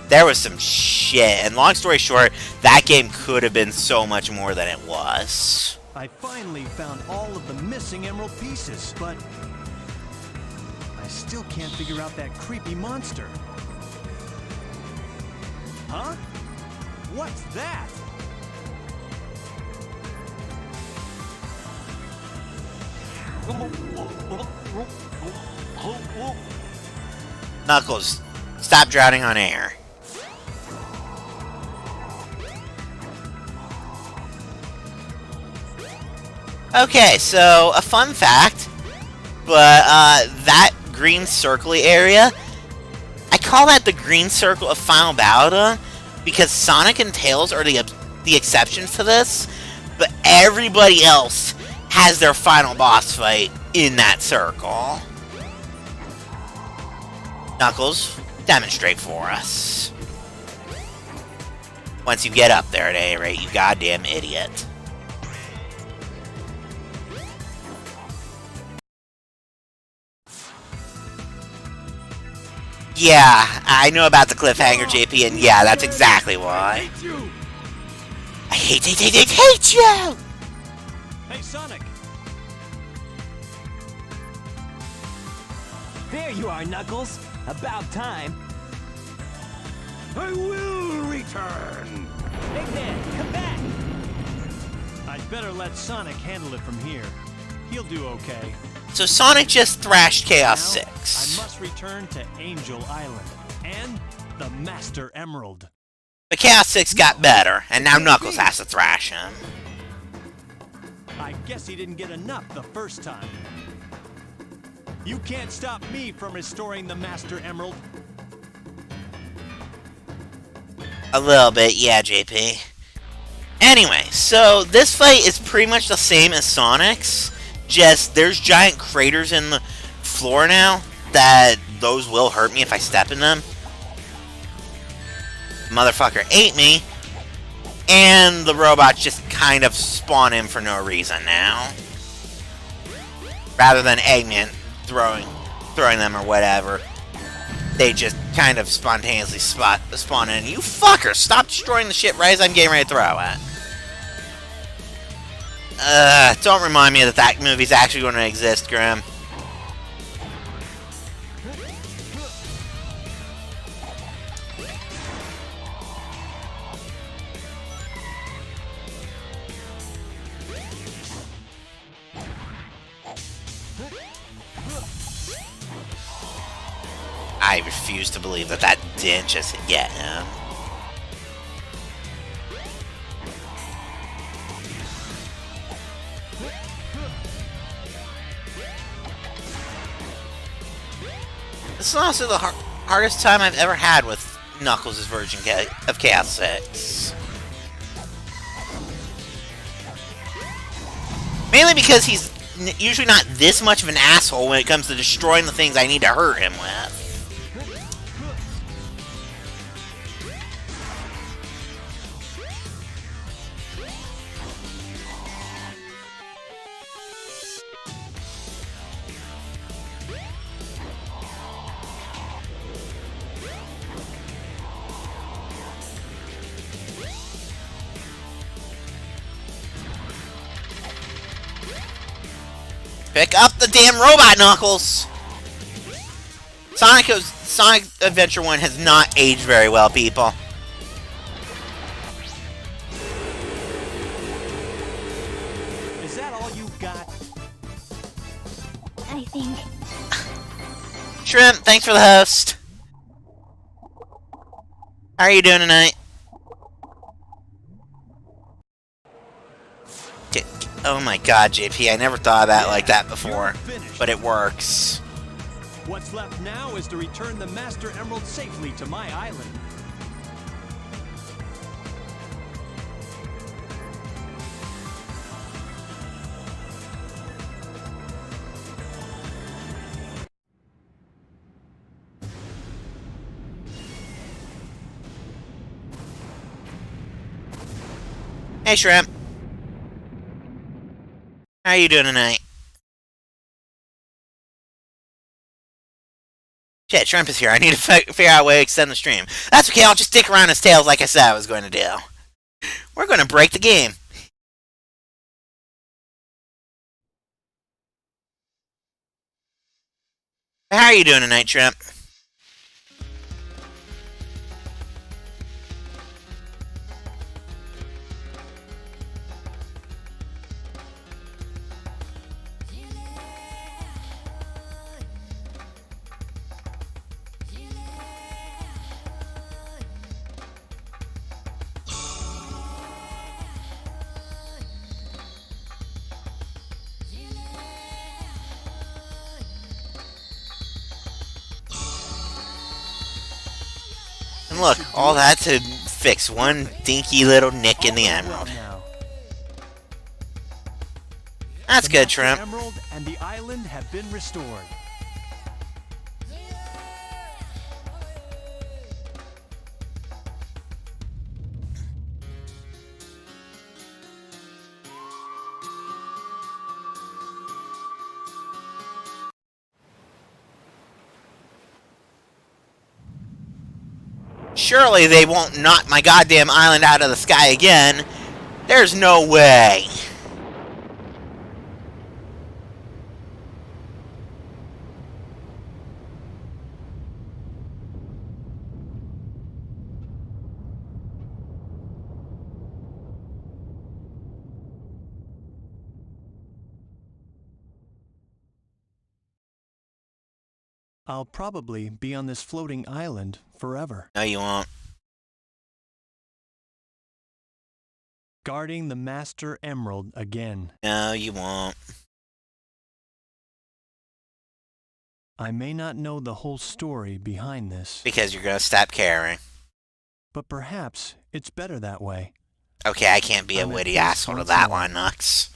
There was some shit, and long story short, that game could have been so much more than it was. I finally found all of the missing emerald pieces, but I still can't figure out that creepy monster. Huh? What's that? Knuckles, stop drowning on air. Okay, so a fun fact, but that green circly area, I call that the green circle of Final Battle because Sonic and Tails are the exceptions to this, but everybody else has their final boss fight in that circle. Knuckles, demonstrate for us. Once you get up there at any rate, you goddamn idiot. Yeah, I know about the cliffhanger, JP, and yeah, that's exactly why. I hate you! Hey, Sonic! There you are, Knuckles. About time. I will return! Big Man, come back! I'd better let Sonic handle it from here. He'll do okay. So Sonic just thrashed Chaos Now, 6. I must return to Angel Island and the Master Emerald. But Chaos 6 got better, and now Knuckles has to thrash him. I guess he didn't get enough the first time. You can't stop me from restoring the Master Emerald. A little bit, yeah, JP. Anyway, so this fight is pretty much the same as Sonic's, just there's giant craters in the floor now that those will hurt me if I step in them. Motherfucker ate me, and the robots just kind of spawn in for no reason now. Rather than Eggman throwing them or whatever, they just kind of spontaneously spawn in. You fucker, stop destroying the shit right as I'm getting ready to throw it. Don't remind me that that movie's actually going to exist, Grim. I refuse to believe that that didn't just get him. This is honestly the hardest time I've ever had with Knuckles' version of Chaos 6. Mainly because he's usually not this much of an asshole when it comes to destroying the things I need to hurt him with. Pick up the damn robot, Knuckles! Sonic Adventure 1 has not aged very well, people. Is that all you got? I think. Shrimp, thanks for the host. How are you doing tonight? Oh my god, JP, I never thought of that like that before. But it works. What's left now is to return the Master Emerald safely to my island. Hey, Shrimp. How are you doing tonight? Shit, Shrimp is here. I need to figure out a way to extend the stream. That's okay, I'll just stick around his tails like I said I was going to do. We're going to break the game. How are you doing tonight, Shrimp? And look, all that to fix one dinky little nick in the emerald. That's good, Shrimp. The emerald and the island have been restored. Surely they won't knock my goddamn island out of the sky again. There's no way. I'll probably be on this floating island forever. No, you won't. Guarding the Master Emerald again. No, you won't. I may not know the whole story behind this. Because you're gonna stop caring. But perhaps it's better that way. Okay, I can't be a witty asshole to that one, Nux.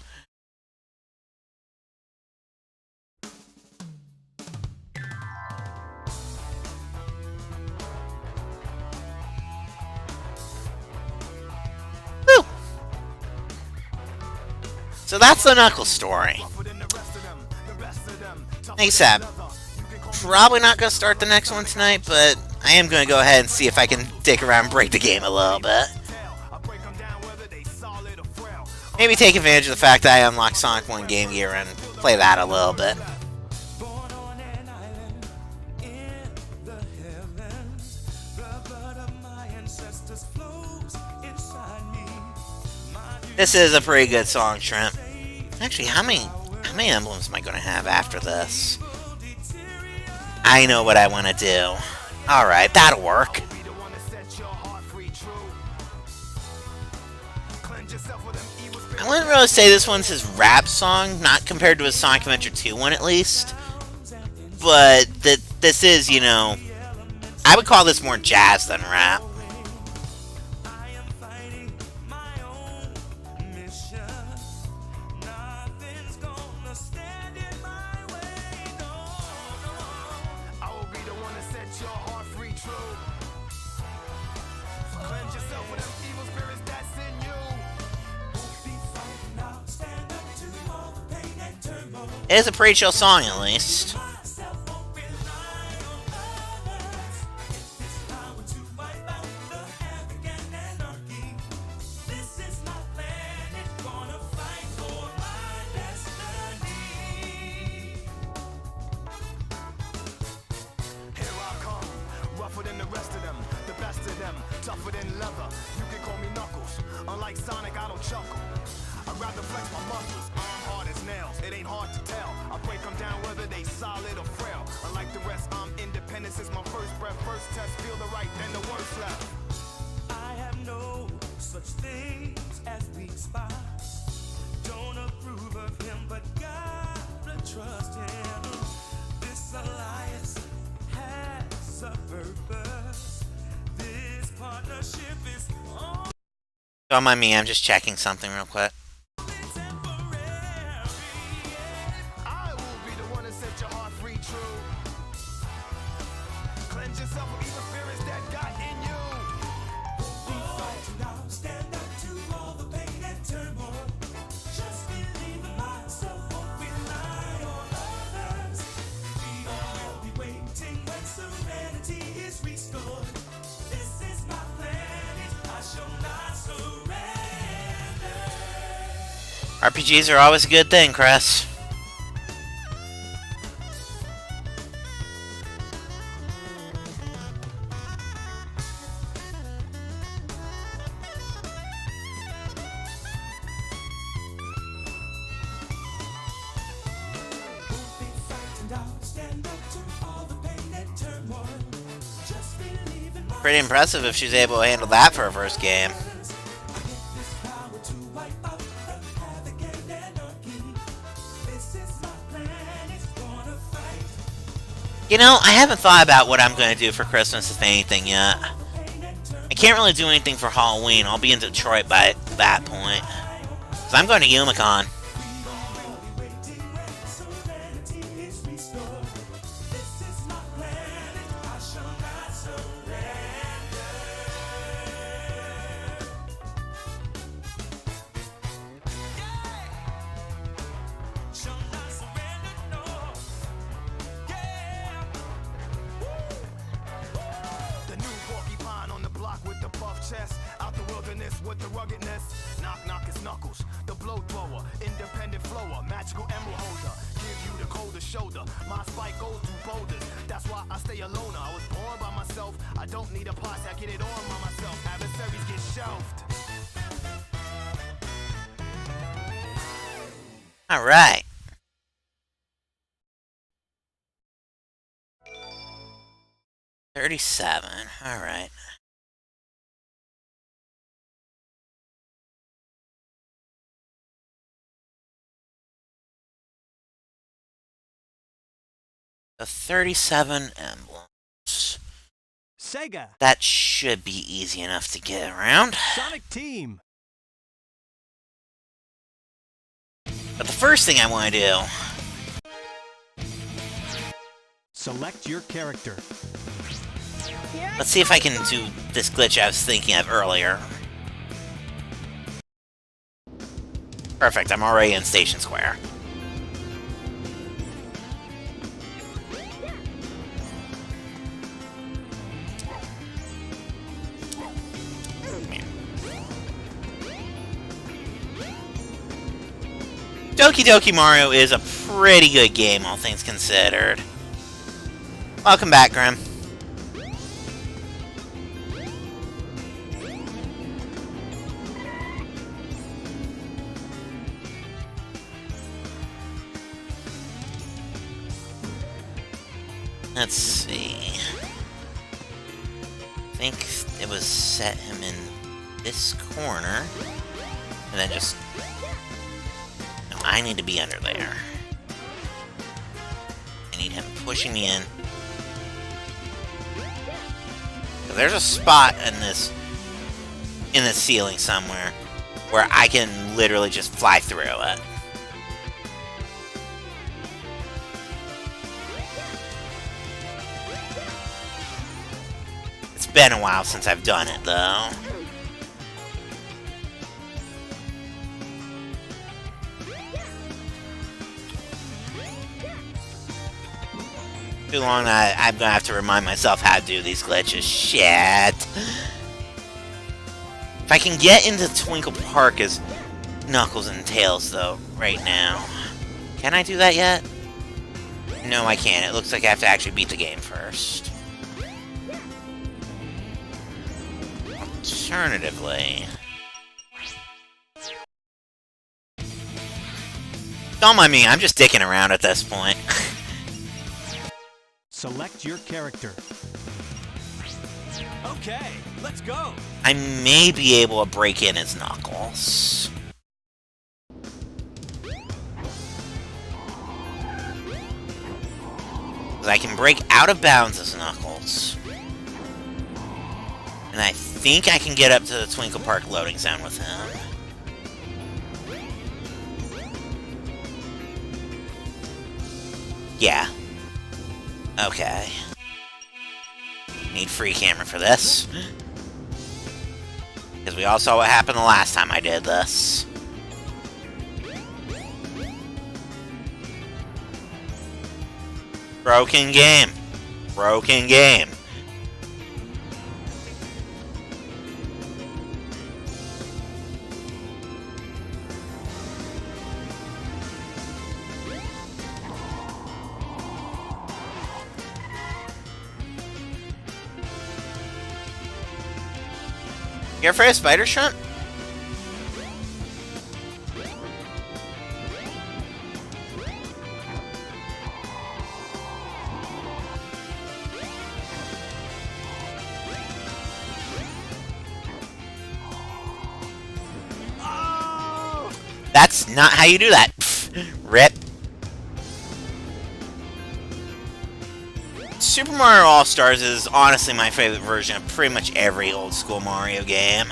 Woo! So that's the Knuckles story. Hey, Sab. Probably not going to start the next one tonight, but I am going to go ahead and see if I can dick around and break the game a little bit. Maybe take advantage of the fact that I unlocked Sonic 1 Game Gear and play that a little bit. This is a pretty good song, Shrimp. Actually, how many emblems am I going to have after this? I know what I want to do. Alright, that'll work. I wouldn't really say this one's his rap song, not compared to his Sonic Adventure 2 one at least. But this is, you know, I would call this more jazz than rap. It is a pretty chill song, at least. tougher than leather. You can call me Knuckles. Unlike Sonic, I don't chuckle. I'd rather flex my muscles. I'm hard as nails. It ain't hard to tell. I break them down whether they solid or frail. Unlike the rest, I'm independent since my first breath. First test, feel the right, then the worst left. I have no such things as weak spots. Don't approve of him, but gotta trust him. This alliance has a purpose. This partnership is on. Don't mind me, I'm just checking something real quick. I will be the one to set your heart free, true. Cleanse yourself of evil spirits that got in you. Be fighting now, stand up to all the pain and turmoil. Just believe in myself, won't rely on others. We all will be waiting when serenity is restored. This is my planet, I shall not surrender. RPGs are always a good thing, Chris. Pretty impressive if she's able to handle that for her first game. You know, I haven't thought about what I'm going to do for Christmas, if anything, yet. I can't really do anything for Halloween. I'll be in Detroit by that point. So I'm going to Yumicon. Out the wilderness with the ruggedness. Knock, knock, it's Knuckles, the blow thrower, independent flower, magical emerald holder. Give you the colder shoulder. My spike goes through boulders. That's why I stay alone. I was born by myself. I don't need a posse. I get it on by myself. Adversaries get shelved. All right. $37. All right. The 37 emblems. Sega. That should be easy enough to get around. Sonic Team. But the first thing I want to do... Select your character. Let's see if I can do this glitch I was thinking of earlier. Perfect, I'm already in Station Square. Doki Doki Mario is a pretty good game, all things considered. Welcome back, Grim. Let's see. I think it was set him in this corner, and then just... No, I need to be under there. I need him pushing me in. So there's a spot in this ceiling somewhere where I can literally just fly through it. It's been a while since I've done it, though. Too long that I'm gonna have to remind myself how to do these glitches. Shit. If I can get into Twinkle Park as Knuckles and Tails, though, right now. Can I do that yet? No, I can't. It looks like I have to actually beat the game first. Alternatively... Don't mind me, I'm just dicking around at this point. Select your character. Okay, let's go. I may be able to break in his Knuckles. I can break out of bounds as Knuckles. And I think I can get up to the Twinkle Park loading zone with him. Yeah. Okay. Need free camera for this. Because we all saw what happened the last time I did this. Broken game. Broken game. You afraid of spider shrimp? That's not how you do that. Pfft, rip. Super Mario All-Stars is honestly my favorite version of pretty much every old school Mario game.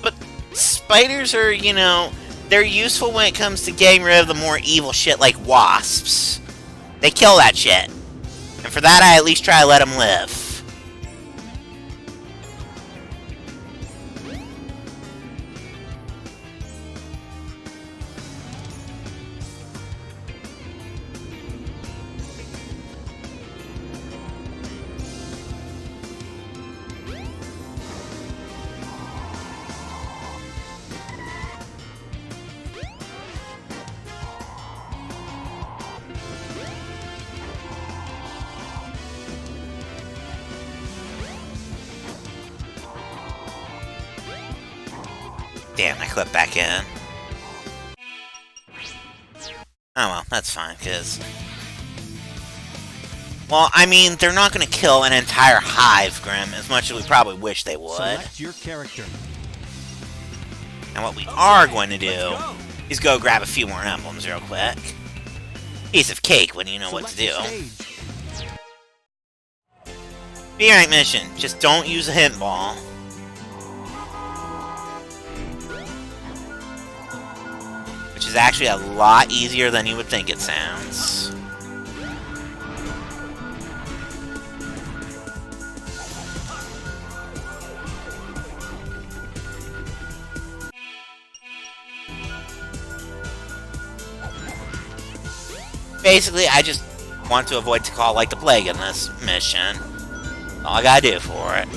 But spiders are, you know, they're useful when it comes to getting rid of the more evil shit like wasps. They kill that shit. And for that, I at least try to let them live. Damn, I clipped back in. Oh well, that's fine, because... Well, I mean, they're not going to kill an entire hive, Grim, as much as we probably wish they would. Select your character. And what we are going to do is go grab a few more emblems real quick. Piece of cake when you know what to do. B-rank mission, just don't use a hint ball. Which is actually a lot easier than you would think it sounds. Basically, I just want to avoid Tikal like the plague in this mission. All I gotta do for it.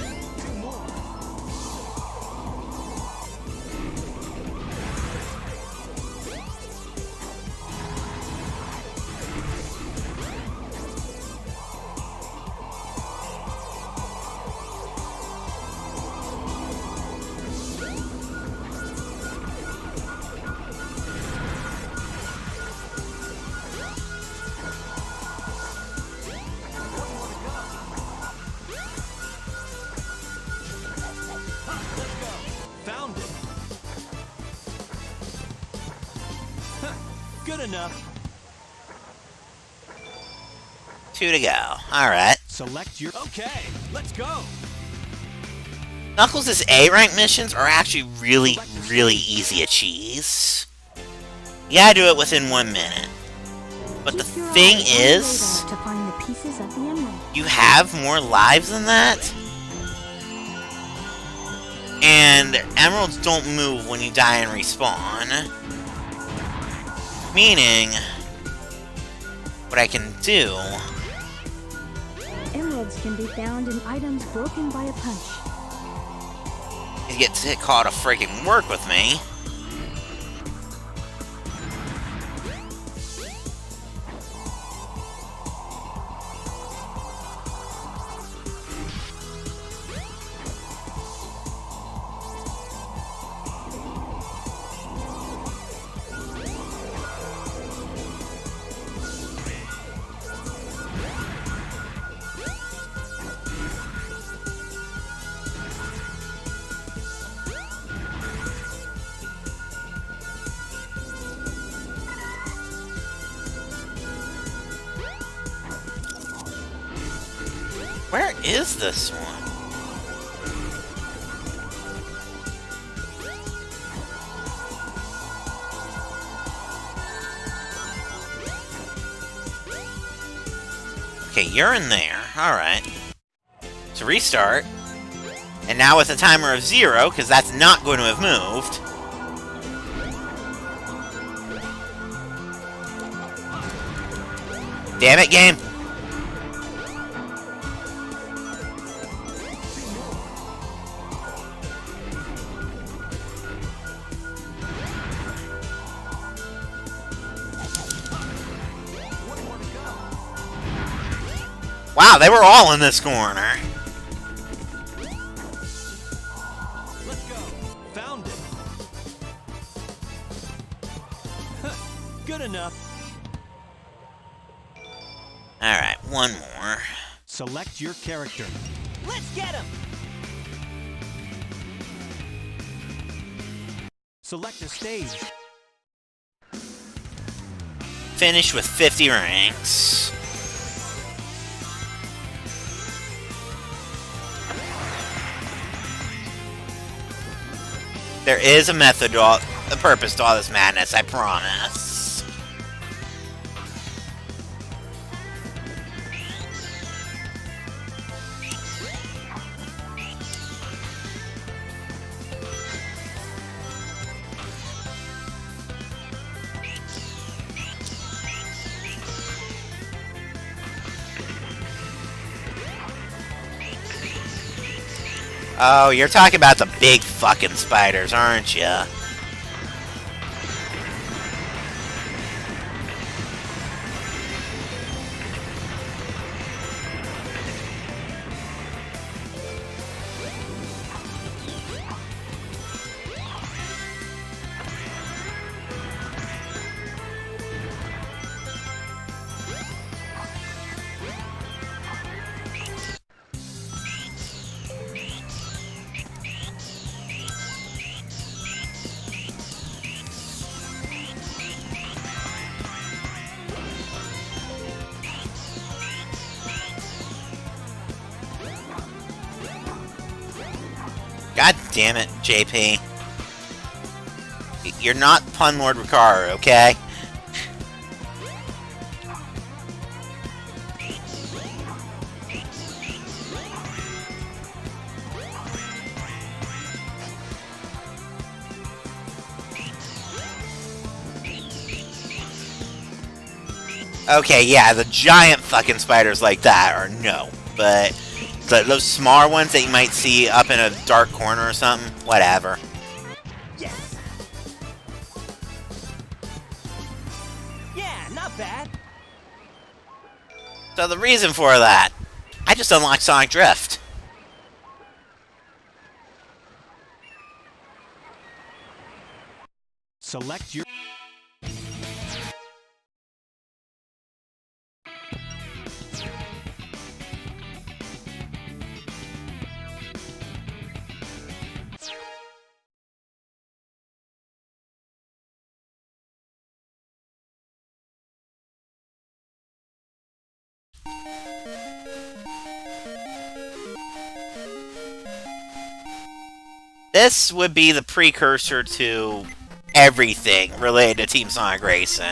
Good enough. 2 to go. Alright. Select your... Okay, let's go. Knuckles' A-rank missions are actually really, really easy to cheese. You gotta do it within 1 minute. But the thing is, to find the pieces of the emerald. you have more lives than that. And emeralds don't move when you die and respawn. Meaning, what I can do... Emeralds can be found in items broken by a punch. is get caught to freaking work with me. Where is this one? Okay, you're in there. Alright. So restart. And now with a timer of 0, because that's not going to have moved. Damn it, game! Wow, they were all in this corner. Let's go. Found it. Good enough. Alright, one more. Select your character. Let's get him! Select a stage. Finish with 50 ranks. There is a method to a purpose to all this madness, I promise. Oh, you're talking about the big fucking spiders, aren't you? God damn it, JP. You're not Pun Lord Ricaro, okay? Okay, yeah, the giant fucking spiders like that are no, but those smaller ones that you might see up in a dark corner or something, whatever. Yes! Yeah, not bad. So the reason for that, I just unlocked Sonic Drift. Select your... This would be the precursor to everything related to Team Sonic Racing.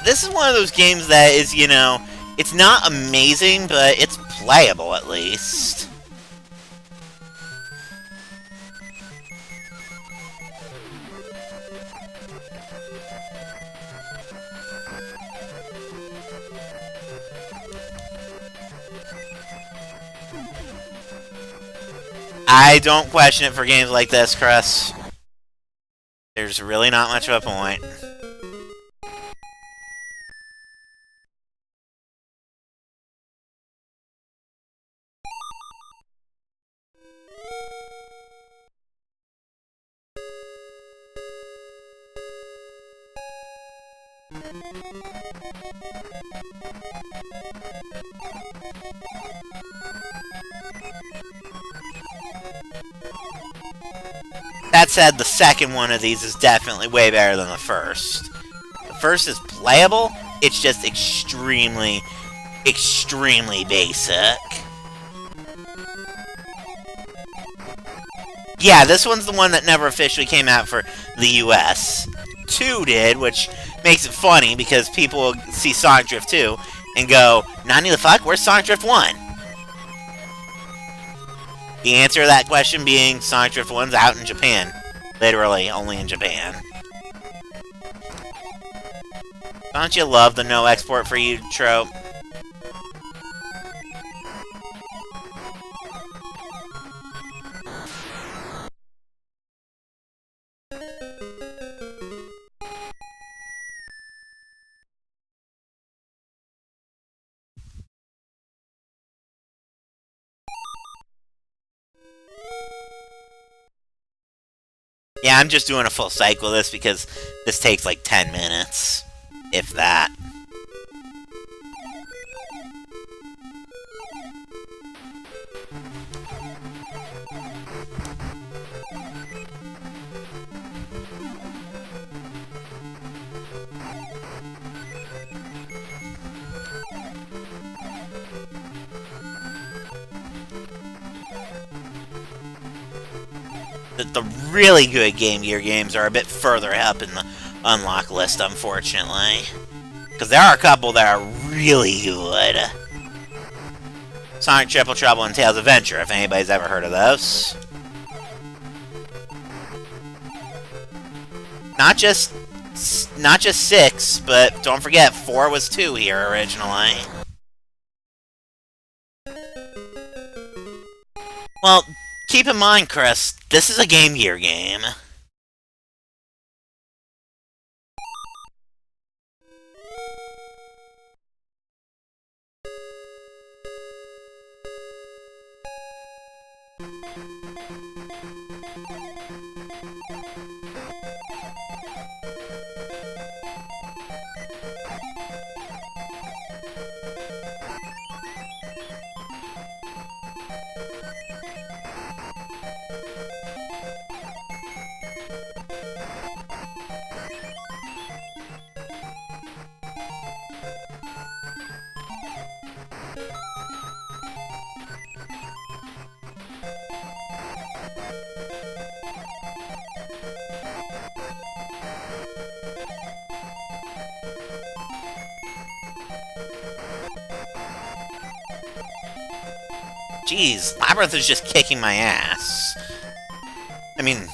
This is one of those games that is, you know, it's not amazing, but it's playable at least. I don't question it for games like this, Chris. There's really not much of a point. That said, the second one of these is definitely way better than the first. The first is playable, it's just extremely, extremely basic. Yeah, this one's the one that never officially came out for the US. 2 did, which makes it funny because people will see Sonic Drift 2 and go, "Nani the fuck? Where's Sonic Drift 1?" The answer to that question being Sonic Drift 1's out in Japan. Literally, only in Japan. Don't you love the no export for you trope? Yeah, I'm just doing a full cycle of this because this takes like 10 minutes, if that. The really good Game Gear games are a bit further up in the unlock list, unfortunately. Because there are a couple that are really good. Sonic Triple Trouble and Tails Adventure, if anybody's ever heard of those. Not just 6, but don't forget, 4 was 2 here originally. Well, keep in mind, Chris, this is a Game Gear game. Jeez, Labyrinth is just kicking my ass. I mean,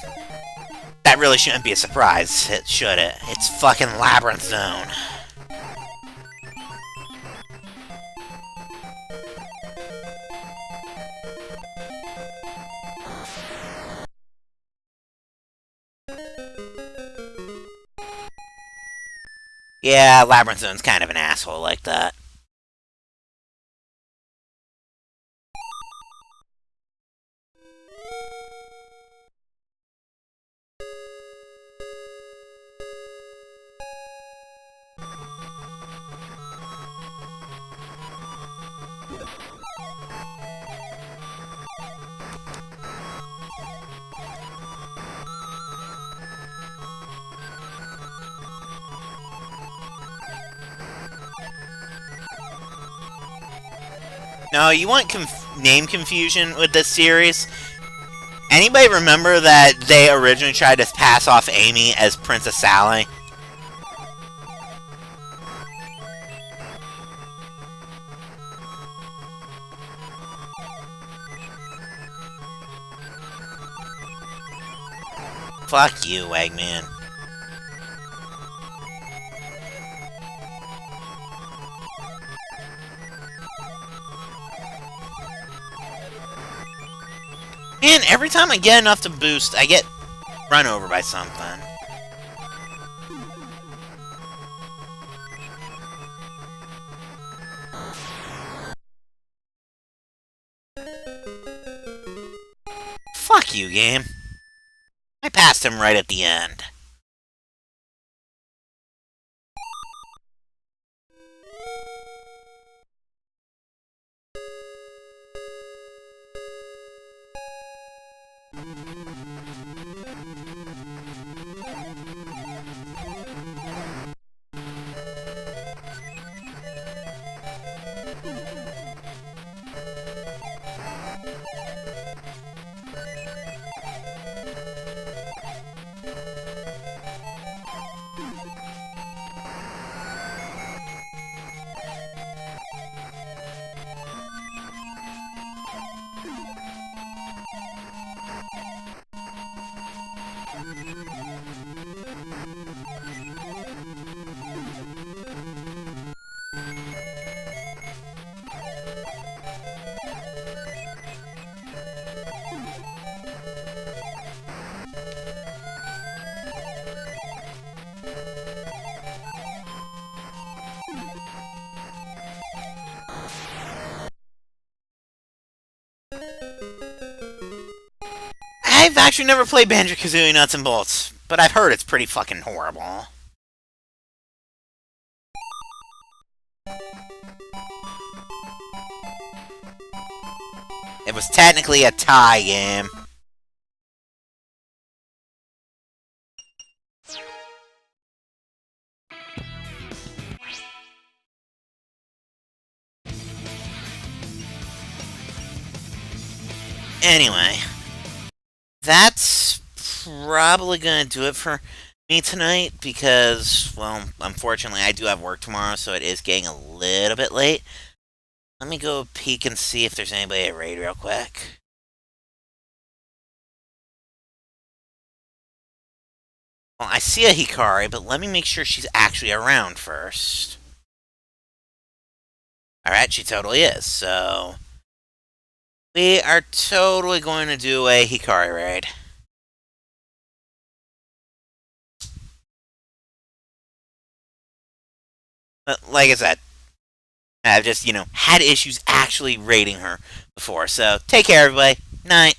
that really shouldn't be a surprise, should it? It's fucking Labyrinth Zone. Yeah, Labyrinth Zone's kind of an asshole like that. No, you want name confusion with this series? Anybody remember that they originally tried to pass off Amy as Princess Sally? Fuck you, Eggman. Man, every time I get enough to boost, I get run over by something. Fuck you, game. I passed him right at the end. I've actually never played Banjo-Kazooie Nuts and Bolts, but I've heard it's pretty fucking horrible. It was technically a tie game. Anyway, that's probably going to do it for me tonight because, well, unfortunately I do have work tomorrow, so it is getting a little bit late. Let me go peek and see if there's anybody at raid real quick. Well, I see a Hikari, but let me make sure she's actually around first. Alright, she totally is, so we are totally going to do a Hikari raid. But like I said, I've just, had issues actually raiding her before. So, take care, everybody. Night.